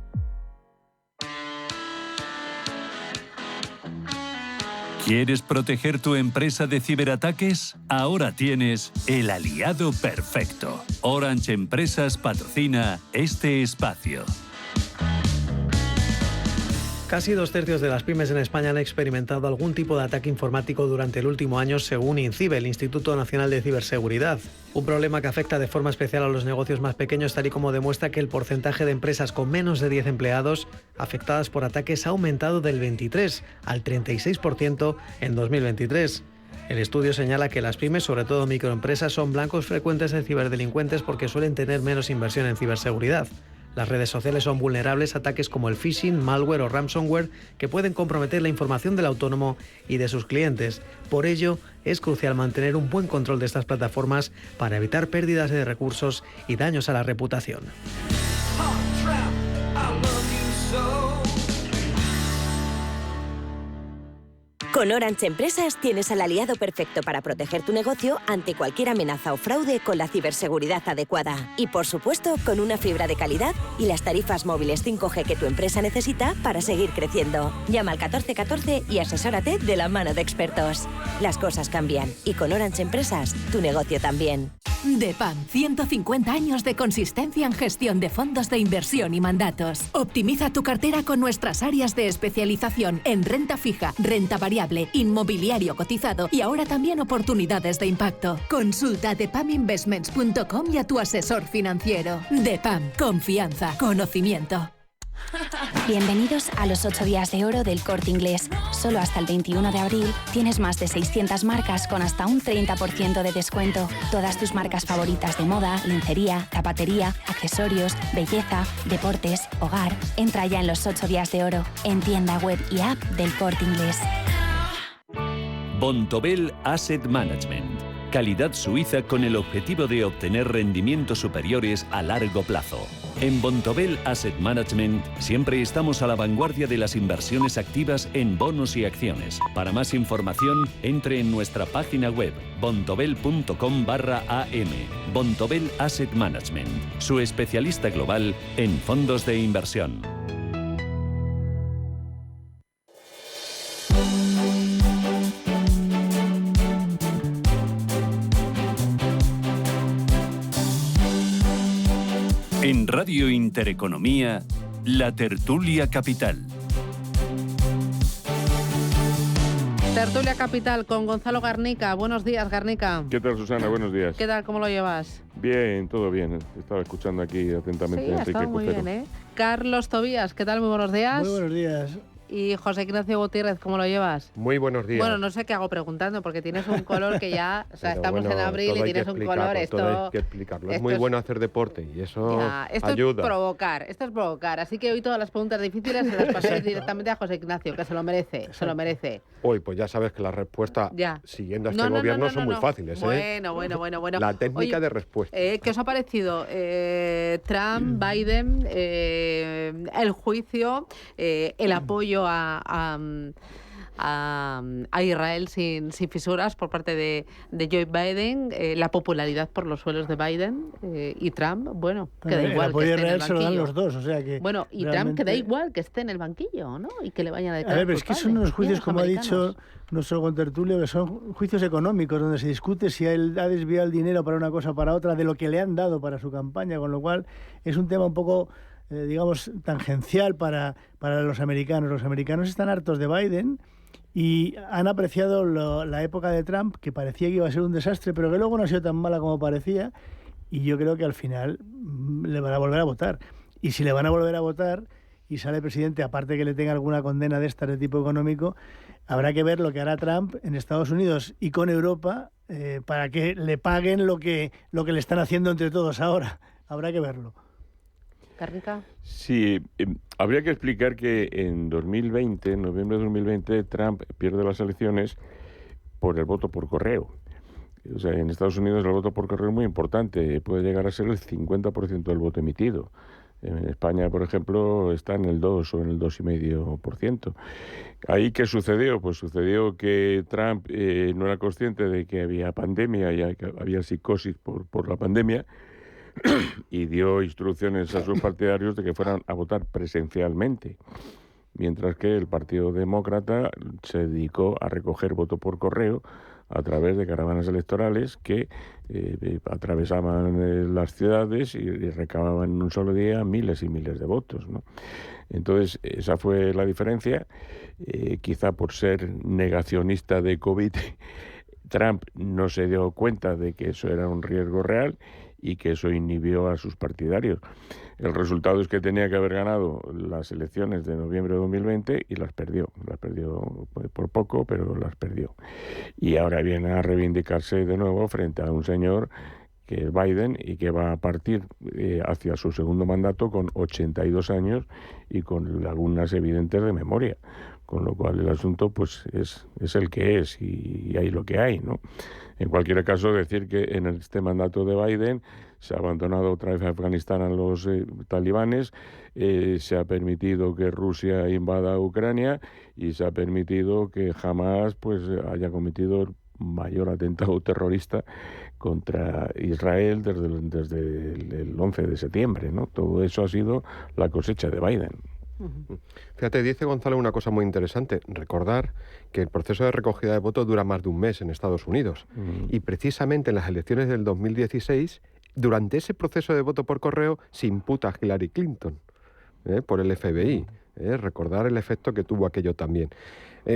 ¿Quieres proteger tu empresa de ciberataques? Ahora tienes el aliado perfecto. Orange Empresas patrocina este espacio. Casi 2/3 de las pymes en España han experimentado algún tipo de ataque informático durante el último año, según INCIBE, el Instituto Nacional de Ciberseguridad. Un problema que afecta de forma especial a los negocios más pequeños, tal y como demuestra que el porcentaje de empresas con menos de 10 empleados afectadas por ataques ha aumentado del 23 al 36% en 2023. El estudio señala que las pymes, sobre todo microempresas, son blancos frecuentes de ciberdelincuentes porque suelen tener menos inversión en ciberseguridad. Las redes sociales son vulnerables a ataques como el phishing, malware o ransomware, que pueden comprometer la información del autónomo y de sus clientes. Por ello, es crucial mantener un buen control de estas plataformas para evitar pérdidas de recursos y daños a la reputación. Con Orange Empresas tienes al aliado perfecto para proteger tu negocio ante cualquier amenaza o fraude con la ciberseguridad adecuada. Y por supuesto, con una fibra de calidad y las tarifas móviles 5G que tu empresa necesita para seguir creciendo. Llama al 1414 y asesórate de la mano de expertos. Las cosas cambian y con Orange Empresas, tu negocio también. DEPAM, 150 años de consistencia en gestión de fondos de inversión y mandatos. Optimiza tu cartera con nuestras áreas de especialización en renta fija, renta variable, inmobiliario cotizado y ahora también oportunidades de impacto. Consulta depaminvestments.com y a tu asesor financiero. DEPAM, confianza, conocimiento. Bienvenidos a los 8 días de oro del Corte Inglés. Solo hasta el 21 de abril tienes más de 600 marcas con hasta un 30% de descuento. Todas tus marcas favoritas de moda, lencería, zapatería, accesorios, belleza, deportes, hogar. Entra ya en los 8 días de oro en tienda web y app del Corte Inglés. Bontobel Asset Management. calidad suiza con el objetivo de obtener rendimientos superiores a largo plazo. En Bontobel Asset Management siempre estamos a la vanguardia de las inversiones activas en bonos y acciones. Para más información, entre en nuestra página web bontobel.com/am. Bontobel Asset Management, su especialista global en fondos de inversión. En Radio Intereconomía, la tertulia capital. Tertulia Capital con Gonzalo Garnica. Buenos días, Garnica. ¿Qué tal, Susana? Buenos días. ¿Qué tal? ¿Cómo lo llevas? Bien, todo bien. Estaba escuchando aquí atentamente a Enrique muy Cocero. bien, ¿eh? Carlos Tobías, ¿qué tal? Muy buenos días. Muy buenos días. Y José Ignacio Gutiérrez, ¿cómo lo llevas? Muy buenos días. Bueno, no sé qué hago preguntando, porque tienes un color que ya... O sea, estamos en abril y tienes un color... Todo hay que explicarlo. Es muy bueno hacer deporte y eso esto ayuda. Esto es provocar. Así que hoy todas las preguntas difíciles se las paséis directamente a José Ignacio, que se lo merece, se lo merece. Hoy, pues ya sabes que las respuestas siguiendo a este gobierno son muy fáciles. Bueno. La técnica de respuesta. ¿Qué os ha parecido Trump, Biden, el juicio, el apoyo a Israel sin fisuras por parte de Joe Biden, la popularidad por los suelos de Biden y Trump, bueno, que da igual que esté en el banquillo. Se lo dan los dos, o sea que bueno, y realmente... Trump que da igual que esté en el banquillo, ¿no? Y que le vayan a declarar. A ver, pero es que son unos juicios, como ha dicho nuestro contertulio, que son juicios económicos, donde se discute si él ha desviado el dinero para una cosa o para otra de lo que le han dado para su campaña, con lo cual es un tema un poco... digamos, tangencial para los americanos. Los americanos están hartos de Biden y han apreciado la época de Trump, que parecía que iba a ser un desastre, pero que luego no ha sido tan mala como parecía, y yo creo que al final le van a volver a votar. Y si le van a volver a votar y sale presidente, aparte que le tenga alguna condena de este tipo económico, habrá que ver lo que hará Trump en Estados Unidos y con Europa para que le paguen lo que le están haciendo entre todos ahora. Habrá que verlo. ¿Carrica? Sí, habría que explicar que en 2020, en noviembre de 2020, Trump pierde las elecciones por el voto por correo. O sea, en Estados Unidos el voto por correo es muy importante, puede llegar a ser el 50% del voto emitido. En España, por ejemplo, está en el 2 o en el 2,5%. ¿Ahí qué sucedió? Pues sucedió que Trump no era consciente de que había pandemia, ya que había psicosis por la pandemia, y dio instrucciones a sus partidarios de que fueran a votar presencialmente, mientras que el Partido Demócrata se dedicó a recoger voto por correo a través de caravanas electorales que atravesaban las ciudades y recababan en un solo día miles y miles de votos, ¿no? Entonces, esa fue la diferencia. Quizá por ser negacionista de COVID, Trump no se dio cuenta de que eso era un riesgo real y que eso inhibió a sus partidarios. El resultado es que tenía que haber ganado las elecciones de noviembre de 2020 y las perdió. Las perdió por poco, pero las perdió. Y ahora viene a reivindicarse de nuevo frente a un señor que es Biden y que va a partir hacia su segundo mandato con 82 años y con lagunas evidentes de memoria. Con lo cual el asunto pues es el que es y hay lo que hay, ¿no? En cualquier caso, decir que en este mandato de Biden se ha abandonado otra vez Afganistán a los talibanes, se ha permitido que Rusia invada Ucrania y se ha permitido que Hamas pues haya cometido el mayor atentado terrorista contra Israel desde el 11 de septiembre, ¿no? Todo eso ha sido la cosecha de Biden. Fíjate, dice Gonzalo una cosa muy interesante, recordar que el proceso de recogida de votos dura más de un mes en Estados Unidos y precisamente en las elecciones del 2016, durante ese proceso de voto por correo se imputa a Hillary Clinton por el FBI, recordar el efecto que tuvo aquello también.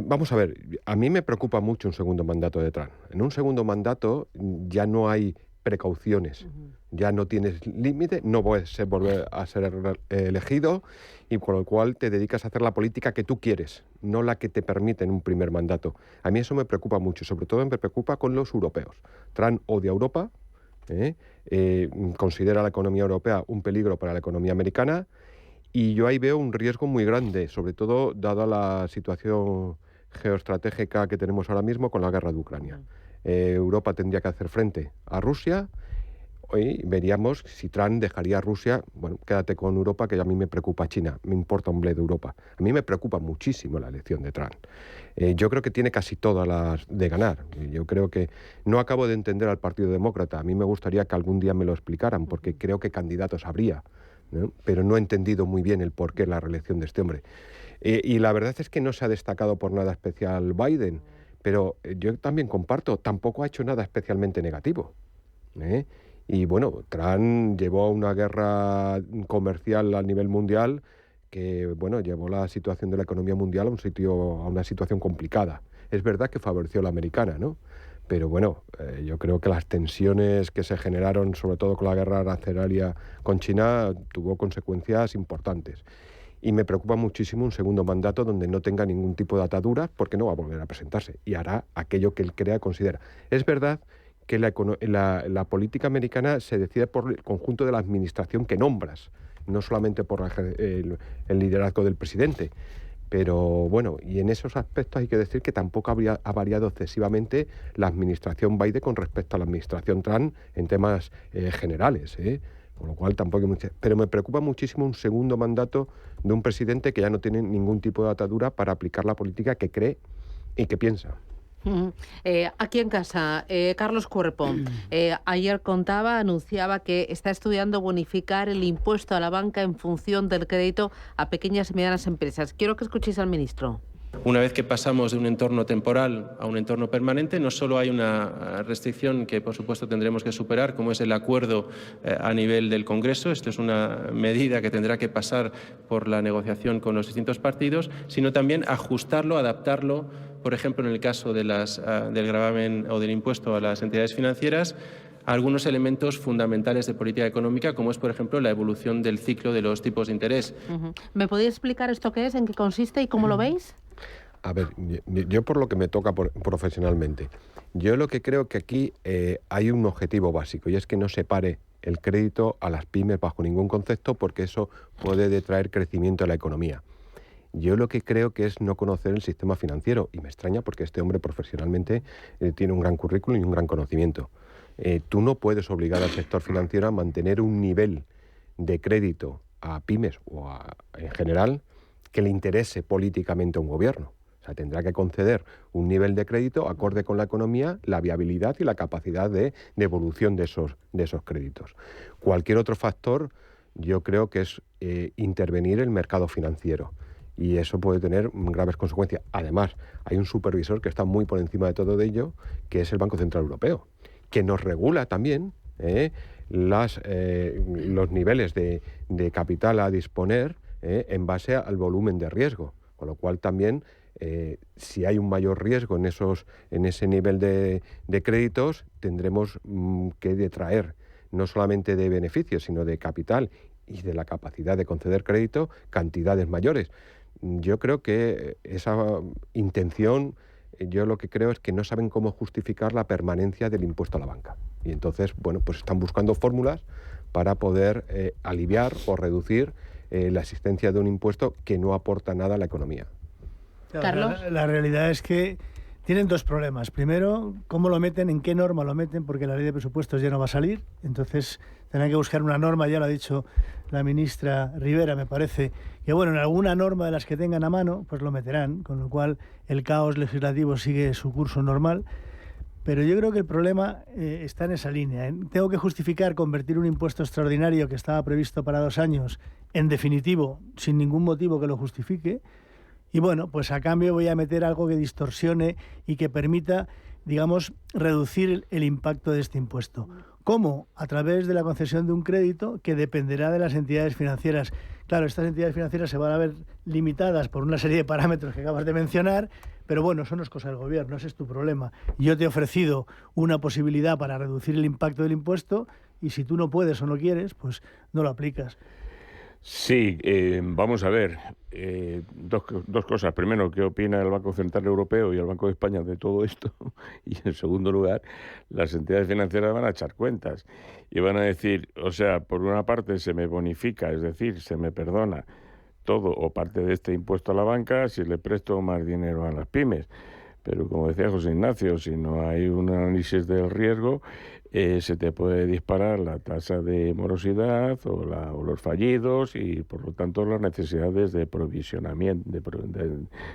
Vamos a ver, a mí me preocupa mucho un segundo mandato de Trump. En un segundo mandato ya no hay precauciones, ya no tienes límite, no puedes volver a ser elegido y con lo cual te dedicas a hacer la política que tú quieres, no la que te permite en un primer mandato. A mí eso me preocupa mucho, sobre todo me preocupa con los europeos. Trump odia Europa, considera la economía europea un peligro para la economía americana y yo ahí veo un riesgo muy grande, sobre todo dada la situación geoestratégica que tenemos ahora mismo con la guerra de Ucrania. Europa tendría que hacer frente a Rusia. Hoy veríamos si Trump dejaría a Rusia, bueno, quédate con Europa, que a mí me preocupa China, me importa un bledo Europa. A mí me preocupa muchísimo la elección de Trump. Yo creo que tiene casi todas las de ganar. Yo creo que no acabo de entender al Partido Demócrata. A mí me gustaría que algún día me lo explicaran, porque creo que candidatos habría, ¿no? Pero no he entendido muy bien el porqué de la reelección de este hombre. Y la verdad es que no se ha destacado por nada especial Biden, pero yo también comparto, tampoco ha hecho nada especialmente negativo, Y bueno, Trump llevó a una guerra comercial a nivel mundial que, bueno, llevó la situación de la economía mundial a una situación complicada. Es verdad que favoreció a la americana, ¿no? Pero bueno, yo creo que las tensiones que se generaron, sobre todo con la guerra arancelaria con China, tuvo consecuencias importantes. Y me preocupa muchísimo un segundo mandato donde no tenga ningún tipo de atadura, porque no va a volver a presentarse y hará aquello que él crea, considera. Es verdad que la política americana se decide por el conjunto de la administración que nombras, no solamente por el liderazgo del presidente. Pero bueno, y en esos aspectos hay que decir que tampoco ha variado excesivamente la administración Biden con respecto a la administración Trump en temas generales, Con lo cual tampoco hay mucho. Pero me preocupa muchísimo un segundo mandato de un presidente que ya no tiene ningún tipo de atadura para aplicar la política que cree y que piensa. Aquí en casa, Carlos Cuerpo, ayer anunciaba que está estudiando bonificar el impuesto a la banca en función del crédito a pequeñas y medianas empresas. Quiero que escuchéis al ministro. Una vez que pasamos de un entorno temporal a un entorno permanente, no solo hay una restricción que, por supuesto, tendremos que superar, como es el acuerdo a nivel del Congreso. Esto es una medida que tendrá que pasar por la negociación con los distintos partidos, sino también ajustarlo, adaptarlo, por ejemplo, en el caso de del gravamen o del impuesto a las entidades financieras, a algunos elementos fundamentales de política económica, como es, por ejemplo, la evolución del ciclo de los tipos de interés. ¿Me podéis explicar esto qué es, en qué consiste y cómo lo veis? A ver, yo por lo que me toca profesionalmente, yo lo que creo que aquí hay un objetivo básico y es que no se pare el crédito a las pymes bajo ningún concepto, porque eso puede detraer crecimiento a la economía. Yo lo que creo que es no conocer el sistema financiero, y me extraña porque este hombre profesionalmente tiene un gran currículum y un gran conocimiento. Tú no puedes obligar al sector financiero a mantener un nivel de crédito a pymes o en general que le interese políticamente a un gobierno. O sea, tendrá que conceder un nivel de crédito acorde con la economía, la viabilidad y la capacidad de evolución de esos créditos. Cualquier otro factor, yo creo que es intervenir el mercado financiero. Y eso puede tener graves consecuencias. Además, hay un supervisor que está muy por encima de todo ello, que es el Banco Central Europeo, que nos regula también los niveles de capital a disponer en base al volumen de riesgo. Con lo cual también, si hay un mayor riesgo en ese nivel de créditos, tendremos que detraer no solamente de beneficios, sino de capital y de la capacidad de conceder crédito, cantidades mayores. Yo creo que esa intención, yo lo que creo es que no saben cómo justificar la permanencia del impuesto a la banca. Y entonces, bueno, pues están buscando fórmulas para poder aliviar o reducir la existencia de un impuesto que no aporta nada a la economía. Carlos. La realidad es que tienen dos problemas. Primero, cómo lo meten, en qué norma lo meten, porque la ley de presupuestos ya no va a salir. Entonces tendrán que buscar una norma, ya lo ha dicho la ministra Rivera, me parece, que bueno, en alguna norma de las que tengan a mano, pues lo meterán, con lo cual el caos legislativo sigue su curso normal. Pero yo creo que el problema está en esa línea. Tengo que justificar convertir un impuesto extraordinario que estaba previsto para 2 años en definitivo, sin ningún motivo que lo justifique. Y bueno, pues a cambio voy a meter algo que distorsione y que permita, digamos, reducir el impacto de este impuesto. ¿Cómo? A través de la concesión de un crédito que dependerá de las entidades financieras. Claro, estas entidades financieras se van a ver limitadas por una serie de parámetros que acabas de mencionar, pero bueno, eso no es cosa del gobierno, ese es tu problema. Yo te he ofrecido una posibilidad para reducir el impacto del impuesto y si tú no puedes o no quieres, pues no lo aplicas. Sí, vamos a ver, dos cosas. Primero, ¿qué opina el Banco Central Europeo y el Banco de España de todo esto? Y en segundo lugar, las entidades financieras van a echar cuentas y van a decir, o sea, por una parte se me bonifica, es decir, se me perdona todo o parte de este impuesto a la banca si le presto más dinero a las pymes. pero como decía José Ignacio, si no hay un análisis del riesgo, se te puede disparar la tasa de morosidad o los fallidos y, por lo tanto, las necesidades de provisionamiento, de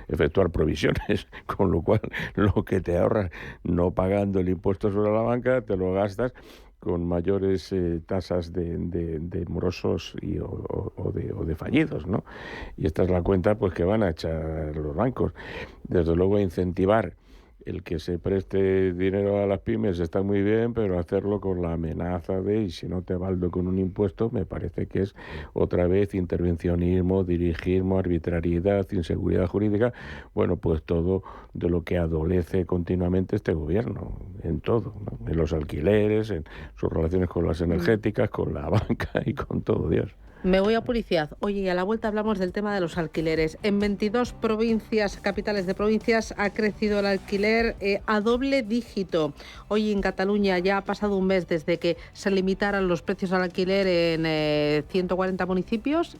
efectuar provisiones, con lo cual lo que te ahorras no pagando el impuesto sobre la banca, te lo gastas con mayores tasas de morosos o de fallidos, ¿no? Y esta es la cuenta pues que van a echar los bancos. Desde luego, incentivar el que se preste dinero a las pymes está muy bien, pero hacerlo con la amenaza y si no te valdo con un impuesto, me parece que es otra vez intervencionismo, dirigismo, arbitrariedad, inseguridad jurídica, bueno, pues todo de lo que adolece continuamente este gobierno, en todo, ¿no? En los alquileres, en sus relaciones con las energéticas, con la banca y con todo, Dios. Me voy a publicidad. Oye, y a la vuelta hablamos del tema de los alquileres. En 22 provincias, capitales de provincias, ha crecido el alquiler a doble dígito. Hoy en Cataluña ya ha pasado un mes desde que se limitaran los precios al alquiler en 140 municipios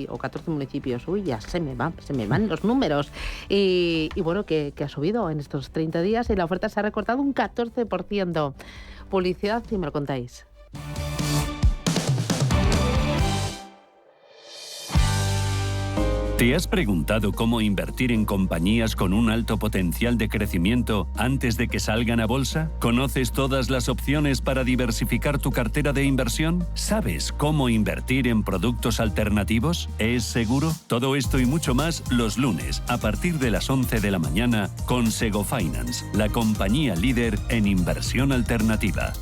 o 14 municipios. Uy, ya se me van los números. Y bueno, que ha subido en estos 30 días y la oferta se ha recortado un 14%. Publicidad, si me lo contáis. ¿Te has preguntado cómo invertir en compañías con un alto potencial de crecimiento antes de que salgan a bolsa? ¿Conoces todas las opciones para diversificar tu cartera de inversión? ¿Sabes cómo invertir en productos alternativos? ¿Es seguro? Todo esto y mucho más los lunes a partir de las 11 de la mañana con Sego Finance, la compañía líder en inversión alternativa.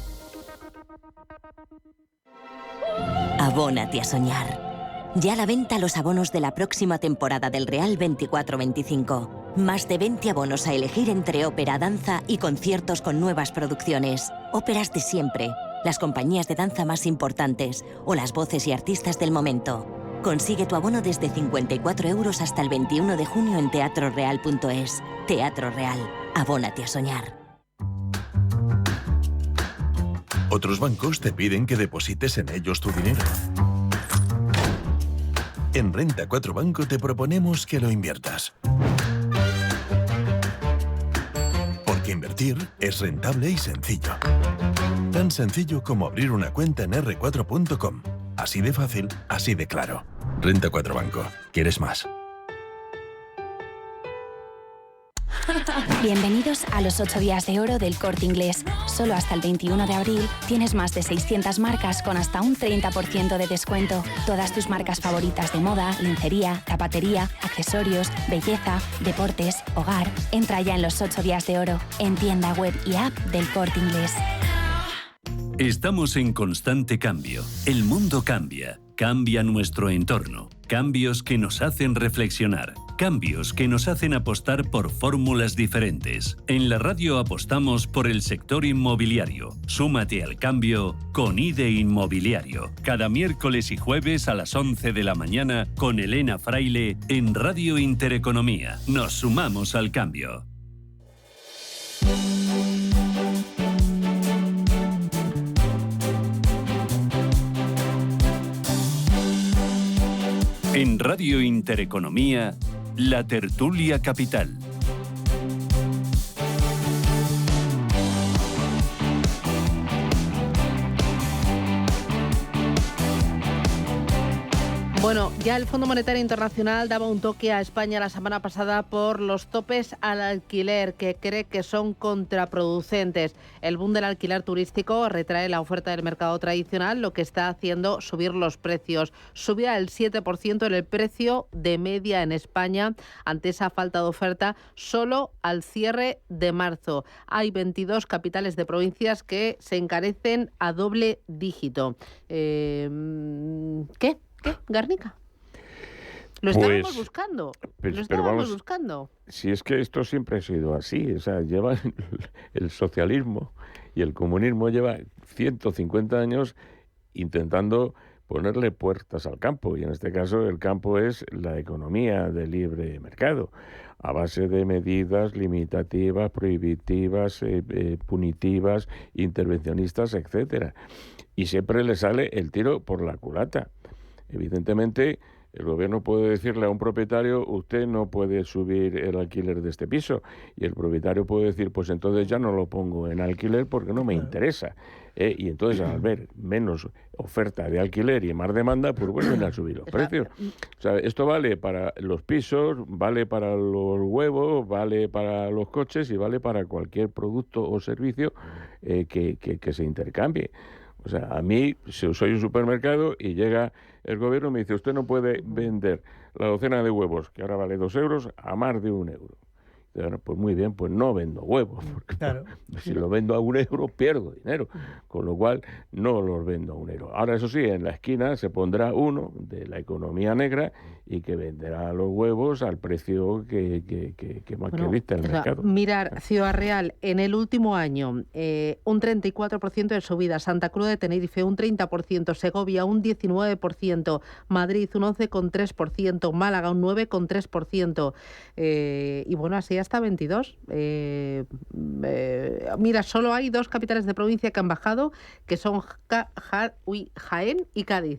Abónate a soñar. Ya a la venta los abonos de la próxima temporada del Real 24-25. Más de 20 abonos a elegir entre ópera, danza y conciertos con nuevas producciones. Óperas de siempre, las compañías de danza más importantes o las voces y artistas del momento. Consigue tu abono desde 54 € hasta el 21 de junio en teatroreal.es. Teatro Real. Abónate a soñar. Otros bancos te piden que deposites en ellos tu dinero. En Renta 4 Banco te proponemos que lo inviertas. Porque invertir es rentable y sencillo. Tan sencillo como abrir una cuenta en r4.com. Así de fácil, así de claro. Renta 4 Banco. ¿Quieres más? Bienvenidos a los 8 días de oro del Corte Inglés. Solo hasta el 21 de abril tienes más de 600 marcas con hasta un 30% de descuento. Todas tus marcas favoritas de moda, lencería, zapatería, accesorios, belleza, deportes, hogar. Entra ya en los 8 días de oro en tienda web y app del Corte Inglés. Estamos en constante cambio. El mundo cambia. Cambia nuestro entorno. Cambios que nos hacen reflexionar. Cambios que nos hacen apostar por fórmulas diferentes. En la radio apostamos por el sector inmobiliario. Súmate al cambio con IDE Inmobiliario. Cada miércoles y jueves a las 11 de la mañana con Elena Fraile en Radio Intereconomía. Nos sumamos al cambio. En Radio Intereconomía, La Tertulia Capital. Bueno, ya el Fondo Monetario Internacional daba un toque a España la semana pasada por los topes al alquiler, que cree que son contraproducentes. El boom del alquiler turístico retrae la oferta del mercado tradicional, lo que está haciendo subir los precios. Subía el 7% en el precio de media en España ante esa falta de oferta solo al cierre de marzo. Hay 22 capitales de provincias que se encarecen a doble dígito. ¿Qué, Garnica? Lo estábamos buscando. Buscando. Si es que esto siempre ha sido así, o sea, lleva el socialismo y el comunismo lleva 150 años intentando ponerle puertas al campo, y en este caso el campo es la economía de libre mercado, a base de medidas limitativas, prohibitivas, punitivas, intervencionistas, etcétera. Y siempre le sale el tiro por la culata. Evidentemente, el gobierno puede decirle a un propietario, usted no puede subir el alquiler de este piso, y el propietario puede decir, pues entonces ya no lo pongo en alquiler porque no me interesa. Y entonces, al ver menos oferta de alquiler y más demanda, pues vuelven a subir los precios. O sea, esto vale para los pisos, vale para los huevos, vale para los coches y vale para cualquier producto o servicio que se intercambie. O sea, a mí, si soy un supermercado y llega el gobierno y me dice, usted no puede vender la docena de huevos, que ahora vale 2 euros, a más de 1 euro. Pues muy bien, pues no vendo huevos, porque si lo vendo a 1 euro pierdo dinero, con lo cual no los vendo a 1 euro. Ahora, eso sí, en la esquina se pondrá uno de la economía negra y que venderá los huevos al precio que dicta el mercado. Mirar, Ciudad Real, en el último año, un 34% de subida, Santa Cruz de Tenerife un 30%, Segovia un 19%, Madrid un 11,3%, Málaga un 9,3%, y bueno, así hasta 22. Mira, solo hay 2 capitales de provincia que han bajado, que son Jaén y Cádiz.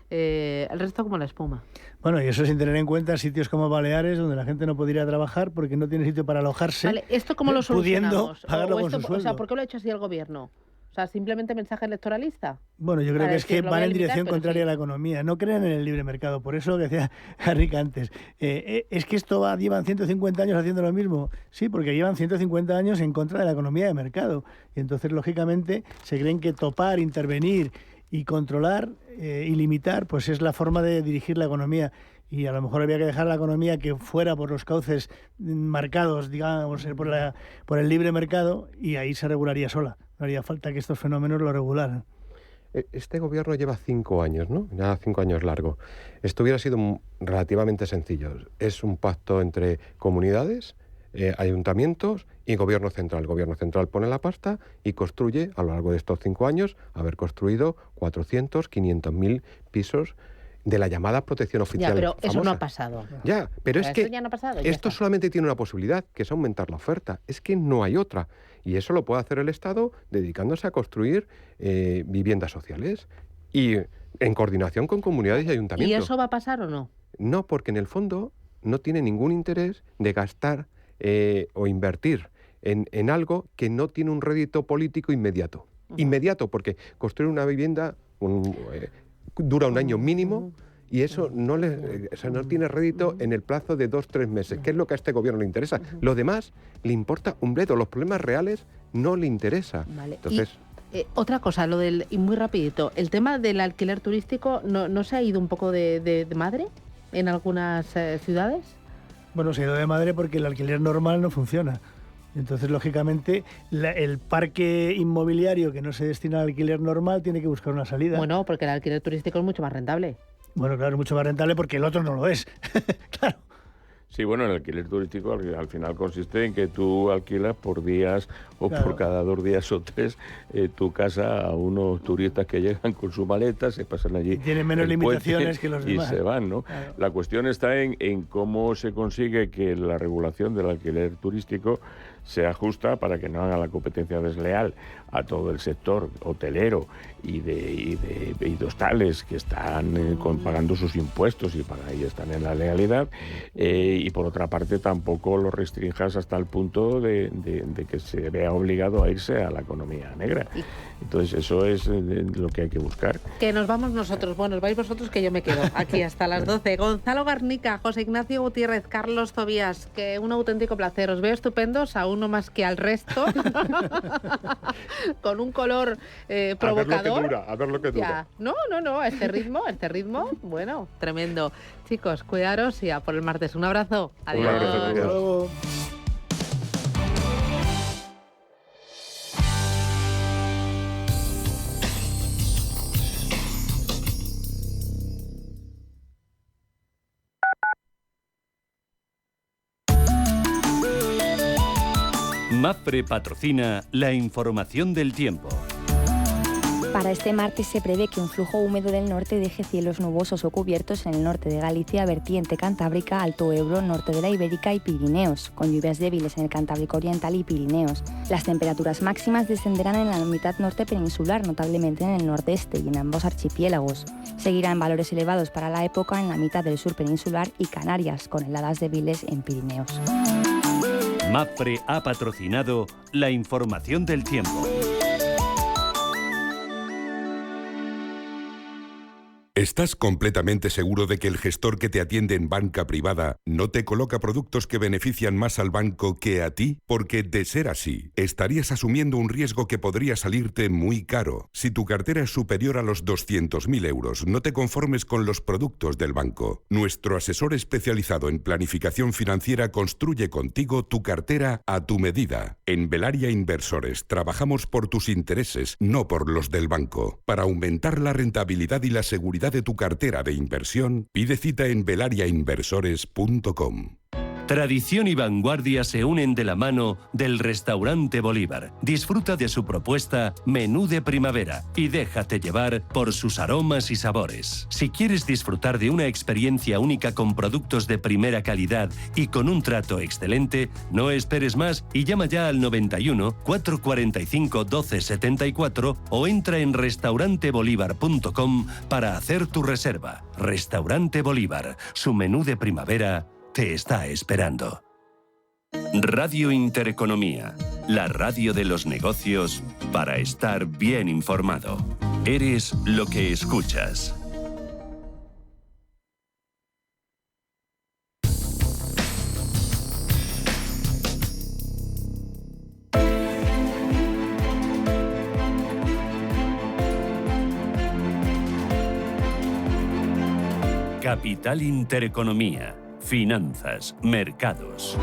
El resto como la espuma. Bueno, y eso sin tener en cuenta sitios como Baleares, donde la gente no podría trabajar porque no tiene sitio para alojarse. Vale, ¿esto cómo lo solucionamos? Pudiendo pagarlo con su sueldo. O sea, ¿por qué lo ha hecho así el gobierno? O sea, ¿simplemente mensaje electoralista? Bueno, yo creo que es que van en dirección contraria a la economía. No creen en el libre mercado. Por eso lo que decía Harry antes. Es que llevan 150 años haciendo lo mismo. Sí, porque llevan 150 años en contra de la economía de mercado. Y entonces, lógicamente, se creen que topar, intervenir y controlar y limitar, pues es la forma de dirigir la economía. Y a lo mejor había que dejar la economía que fuera por los cauces marcados, digamos, por el libre mercado, y ahí se regularía sola. No haría falta que estos fenómenos lo regularan. Este gobierno lleva 5 años, ¿no? Ya 5 años largo. Esto hubiera sido relativamente sencillo. Es un pacto entre comunidades, ayuntamientos y gobierno central. El gobierno central pone la pasta y construye, a lo largo de estos 5 años, haber construido 400, 500.000 pisos de la llamada protección oficial. Ya, pero famosa. eso no ha pasado. Ya, pero es que ya no ha pasado, esto solamente tiene una posibilidad, que es aumentar la oferta. Es que no hay otra. Y eso lo puede hacer el Estado dedicándose a construir viviendas sociales y en coordinación con comunidades y ayuntamientos. ¿Y eso va a pasar o no? No, porque en el fondo no tiene ningún interés de gastar o invertir en algo que no tiene un rédito político inmediato. Inmediato, porque construir una vivienda dura un año mínimo y eso no tiene rédito en el plazo de 2-3 meses, que es lo que a este gobierno le interesa. Lo demás le importa un bledo, los problemas reales no le interesa. Vale. Entonces, otra cosa, y muy rapidito, el tema del alquiler turístico, ¿no se ha ido un poco de madre en algunas ciudades? Bueno, se ha ido de madre porque el alquiler normal no funciona. Entonces, lógicamente, el parque inmobiliario que no se destina al alquiler normal tiene que buscar una salida. Bueno, porque el alquiler turístico es mucho más rentable. Bueno, claro, es mucho más rentable porque el otro no lo es. Claro. Sí, bueno, el alquiler turístico al final consiste en que tú alquilas por días o por cada 2 días o 3 tu casa a unos turistas que llegan con su maleta, se pasan allí. Tienen menos limitaciones que los demás. Y se van, ¿no? Claro. La cuestión está en cómo se consigue que la regulación del alquiler turístico sea justa para que no haga la competencia desleal a todo el sector hotelero y de hostales que están pagando sus impuestos y para ahí están en la legalidad, y por otra parte tampoco lo restrinjas hasta el punto de que se vea obligado a irse a la economía negra. Entonces eso es lo que hay que buscar. Que nos vamos nosotros, bueno, os vais vosotros que yo me quedo aquí hasta las 12. Gonzalo Garnica, José Ignacio Gutiérrez, Carlos Tobías, que un auténtico placer. Os veo estupendos, a uno más que al resto, con un color provocador. A ver lo que dura. No, este ritmo, bueno, tremendo. Chicos, cuidaros y a por el martes. Un abrazo. Adiós. Un abrazo, adiós. MAPFRE patrocina la información del tiempo. Para este martes se prevé que un flujo húmedo del norte deje cielos nubosos o cubiertos en el norte de Galicia, vertiente cantábrica, Alto Ebro, norte de la Ibérica y Pirineos, con lluvias débiles en el Cantábrico Oriental y Pirineos. Las temperaturas máximas descenderán en la mitad norte peninsular, notablemente en el nordeste y en ambos archipiélagos. Seguirán valores elevados para la época en la mitad del sur peninsular y Canarias, con heladas débiles en Pirineos. MAPFRE ha patrocinado la información del tiempo. ¿Estás completamente seguro de que el gestor que te atiende en banca privada no te coloca productos que benefician más al banco que a ti? Porque de ser así, estarías asumiendo un riesgo que podría salirte muy caro. Si tu cartera es superior a los 200.000 euros, no te conformes con los productos del banco. Nuestro asesor especializado en planificación financiera construye contigo tu cartera a tu medida. En Velaria Inversores trabajamos por tus intereses, no por los del banco. Para aumentar la rentabilidad y la seguridad de tu cartera de inversión, pide cita en velariainversores.com. Tradición y vanguardia se unen de la mano del Restaurante Bolívar. Disfruta de su propuesta Menú de Primavera y déjate llevar por sus aromas y sabores. Si quieres disfrutar de una experiencia única con productos de primera calidad y con un trato excelente, no esperes más y llama ya al 91 445 1274 o entra en restaurantebolívar.com para hacer tu reserva. Restaurante Bolívar, su menú de primavera te está esperando. Radio Intereconomía, la radio de los negocios para estar bien informado. Eres lo que escuchas. Capital Intereconomía. Finanzas, mercados.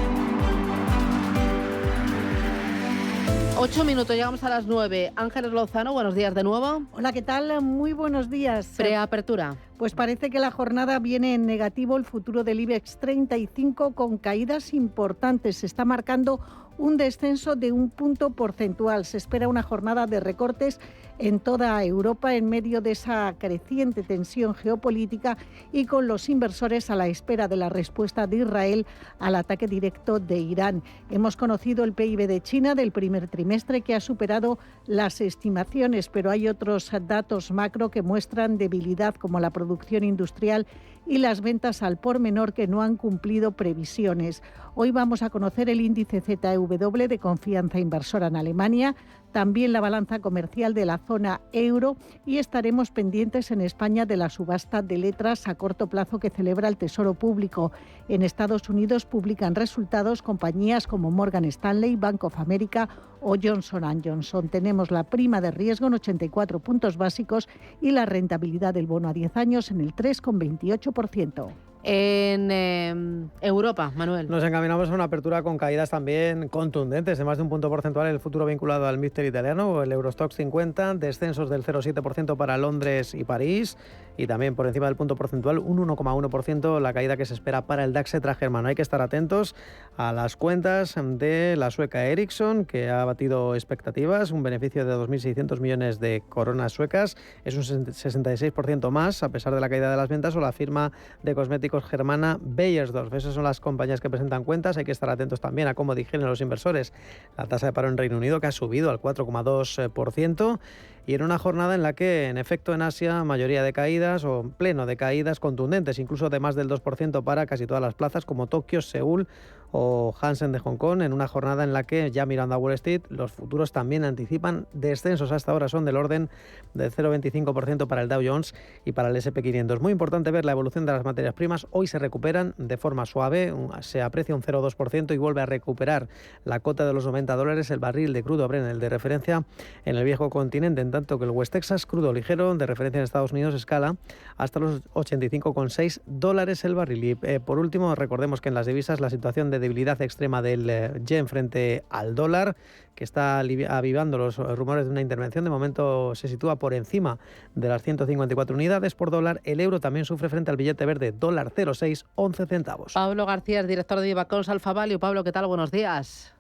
8 minutos, llegamos a las 9. Ángeles Lozano, buenos días de nuevo. Hola, ¿qué tal? Muy buenos días. Preapertura. Pues parece que la jornada viene en negativo. El futuro del IBEX 35 con caídas importantes. Se está marcando un descenso de 1 punto porcentual. Se espera una jornada de recortes en toda Europa en medio de esa creciente tensión geopolítica y con los inversores a la espera de la respuesta de Israel al ataque directo de Irán. Hemos conocido el PIB de China del primer trimestre que ha superado las estimaciones, pero hay otros datos macro que muestran debilidad como la producción industrial y las ventas al por menor que no han cumplido previsiones. Hoy vamos a conocer el índice ZEW de confianza inversora en Alemania, también la balanza comercial de la zona euro y estaremos pendientes en España de la subasta de letras a corto plazo que celebra el Tesoro Público. En Estados Unidos publican resultados compañías como Morgan Stanley, Bank of America o Johnson & Johnson. Tenemos la prima de riesgo en 84 puntos básicos y la rentabilidad del bono a 10 años en el 3,28%. En Europa, Manuel. Nos encaminamos a una apertura con caídas también contundentes de más de 1 punto porcentual en el futuro vinculado al MIPTER italiano o el Eurostoxx 50, descensos del 0,7% para Londres y París y también por encima del punto porcentual un 1,1% la caída que se espera para el DAX germano. Hay que estar atentos a las cuentas de la sueca Ericsson, que ha batido expectativas, un beneficio de 2.600 millones de coronas suecas, es un 66% más a pesar de la caída de las ventas, o la firma de cosméticos germana Beiersdorf. Esas son las compañías que presentan cuentas. Hay que estar atentos también a cómo digieren los inversores la tasa de paro en Reino Unido, que ha subido al 4,2%, y en una jornada en la que, en efecto, en Asia, mayoría de caídas o pleno de caídas contundentes, incluso de más del 2% para casi todas las plazas, como Tokio, Seúl o Hansen de Hong Kong, en una jornada en la que, ya mirando a Wall Street, los futuros también anticipan descensos. Hasta ahora son del orden del 0,25% para el Dow Jones y para el S&P 500. Muy importante ver la evolución de las materias primas. Hoy se recuperan de forma suave, se aprecia un 0,2% y vuelve a recuperar la cota de los $90 el barril de crudo Brent, el de referencia en el viejo continente, en tanto que el West Texas crudo ligero de referencia en Estados Unidos escala hasta los $85,6 el barril. Y por último, recordemos que en las divisas la situación de debilidad extrema del yen frente al dólar, que está avivando los rumores de una intervención, de momento se sitúa por encima de las 154 unidades por dólar. El euro también sufre frente al billete verde, dólar 0,611 centavos. Pablo García, director de Divacons Alfa Value. Pablo, ¿qué tal? Buenos días.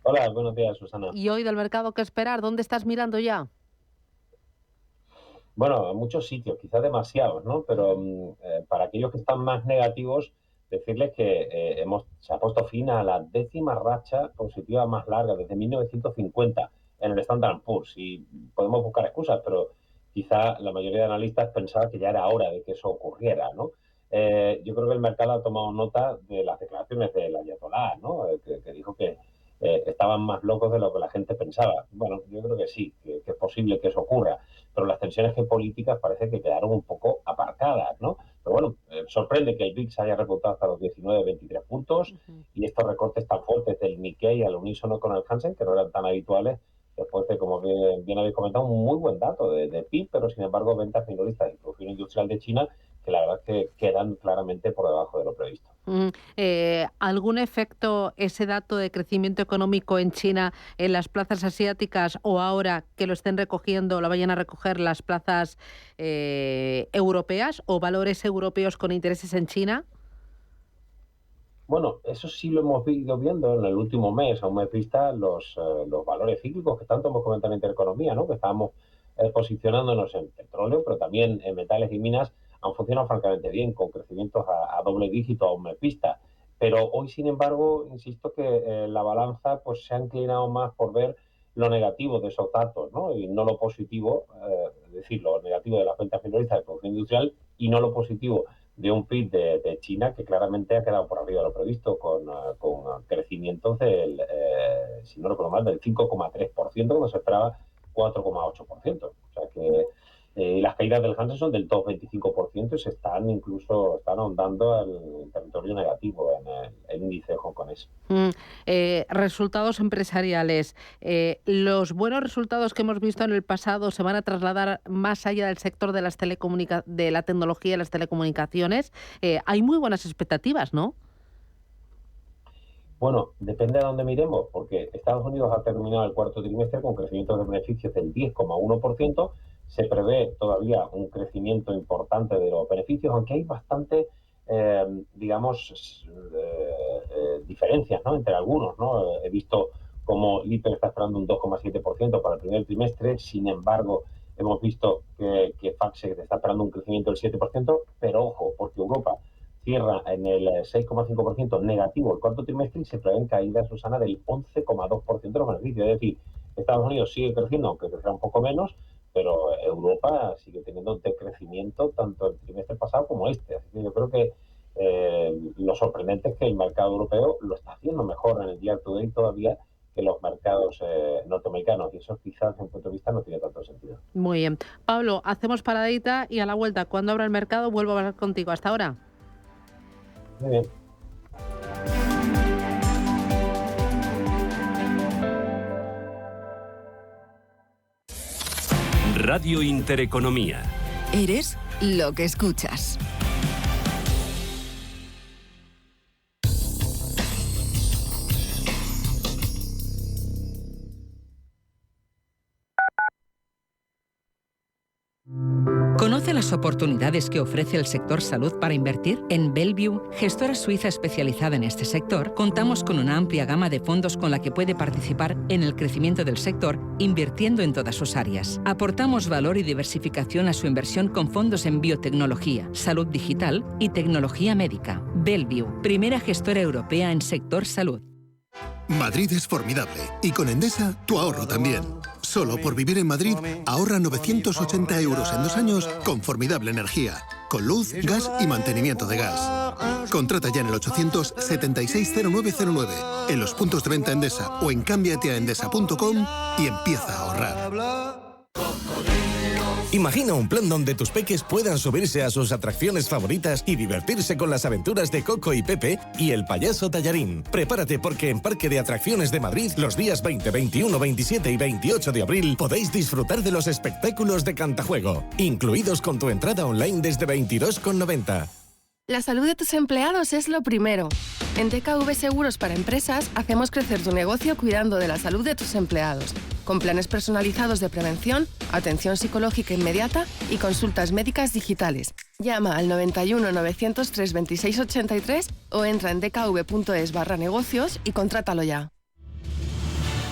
Hola, buenos días, Susana. ¿Y hoy del mercado qué esperar? ¿Dónde estás mirando ya? Bueno, en muchos sitios, quizás demasiados, ¿no? Pero para aquellos que están más negativos, decirles que se ha puesto fin a la 10ª racha positiva más larga desde 1950 en el Standard & Poor's. Y podemos buscar excusas, pero quizá la mayoría de analistas pensaba que ya era hora de que eso ocurriera, ¿no? Yo creo que el mercado ha tomado nota de las declaraciones del Ayatolá, ¿no? Que dijo que estaban más locos de lo que la gente pensaba. Bueno, yo creo que sí, que es posible que eso ocurra, pero las tensiones geopolíticas parece que quedaron un poco aparcadas, ¿no? Pero bueno, sorprende que el VIX haya repuntado hasta los 19-23 puntos y estos recortes tan fuertes del Nikkei al unísono con el Hansen, que no eran tan habituales, después de, como bien habéis comentado, un muy buen dato de PIB, pero sin embargo ventas minoristas y producción industrial de China, que la verdad es que quedan claramente por debajo de lo previsto. ¿Algún efecto ese dato de crecimiento económico en China en las plazas asiáticas o ahora que lo estén recogiendo, lo vayan a recoger las plazas europeas o valores europeos con intereses en China? Bueno, eso sí lo hemos ido viendo en el último mes, a un mes vista, los valores cíclicos que tanto hemos comentado en Intereconomía, ¿no? Que estábamos posicionándonos en petróleo, pero también en metales y minas, han funcionado francamente bien, con crecimientos a doble dígito a un mes vista. Pero hoy, sin embargo, insisto que la balanza pues se ha inclinado más por ver lo negativo de esos datos, ¿no? Y no lo positivo, es decir, lo negativo de las ventas minoristas de producción industrial y no lo positivo de un PIB de China que claramente ha quedado por arriba de lo previsto, con crecimientos del, si no recuerdo mal, del 5,3%, cuando se esperaba 4,8%. O sea que las caídas del Hansen son del 2,25% y están ahondando al territorio negativo en el índice de hongkonés. Resultados empresariales. ¿Los buenos resultados que hemos visto en el pasado se van a trasladar más allá del sector de de la tecnología y las telecomunicaciones? Hay muy buenas expectativas, ¿no? Bueno, depende de dónde miremos, porque Estados Unidos ha terminado el cuarto trimestre con crecimientos de beneficios del 10,1%. Se prevé todavía un crecimiento importante de los beneficios, aunque hay bastante, diferencias, ¿no? Entre algunos, ¿no? He visto como Lipper está esperando un 2,7% para el primer trimestre, sin embargo, hemos visto que FactSet está esperando un crecimiento del 7%, pero ojo, porque Europa cierra en el 6,5% negativo el cuarto trimestre y se prevén caídas, Susana, del 11,2% de los beneficios. Es decir, Estados Unidos sigue creciendo, aunque crecerá un poco menos, pero Europa sigue teniendo un decrecimiento tanto el trimestre pasado como este. Así que yo creo que lo sorprendente es que el mercado europeo lo está haciendo mejor en el year to date todavía que los mercados norteamericanos, y eso quizás desde un punto de vista no tiene tanto sentido. Muy bien. Pablo, hacemos paradita y a la vuelta, cuando abra el mercado, vuelvo a hablar contigo. Hasta ahora. Muy bien. Radio Intereconomía. Eres lo que escuchas. ¿Conoce las oportunidades que ofrece el sector salud para invertir? En Bellevue, gestora suiza especializada en este sector, contamos con una amplia gama de fondos con la que puede participar en el crecimiento del sector, invirtiendo en todas sus áreas. Aportamos valor y diversificación a su inversión con fondos en biotecnología, salud digital y tecnología médica. Bellevue, primera gestora europea en sector salud. Madrid es formidable y con Endesa tu ahorro también. Solo por vivir en Madrid ahorra 980 euros en 2 años con formidable energía, con luz, gas y mantenimiento de gas. Contrata ya en el 800-760909, en los puntos de venta Endesa o en cambiateaendesa.com y empieza a ahorrar. Imagina un plan donde tus peques puedan subirse a sus atracciones favoritas y divertirse con las aventuras de Coco y Pepe y el payaso Tallarín. Prepárate porque en Parque de Atracciones de Madrid, los días 20, 21, 27 y 28 de abril, podéis disfrutar de los espectáculos de Cantajuego, incluidos con tu entrada online desde 22,90. La salud de tus empleados es lo primero. En DKV Seguros para Empresas hacemos crecer tu negocio cuidando de la salud de tus empleados, con planes personalizados de prevención, atención psicológica inmediata y consultas médicas digitales. Llama al 91 903 26 83 o entra en dkv.es/negocios y contrátalo ya.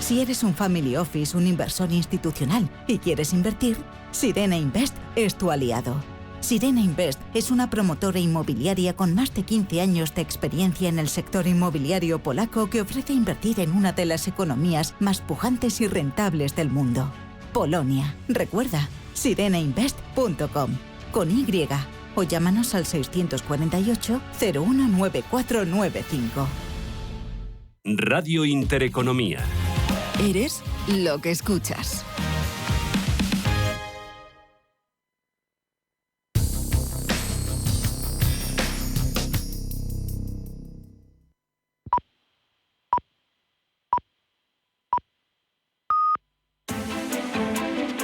Si eres un family office, un inversor institucional y quieres invertir, Sirena Invest es tu aliado. Sirena Invest es una promotora inmobiliaria con más de 15 años de experiencia en el sector inmobiliario polaco que ofrece invertir en una de las economías más pujantes y rentables del mundo. Polonia. Recuerda, sirenainvest.com con Y o llámanos al 648 019495. Radio Intereconomía. Eres lo que escuchas.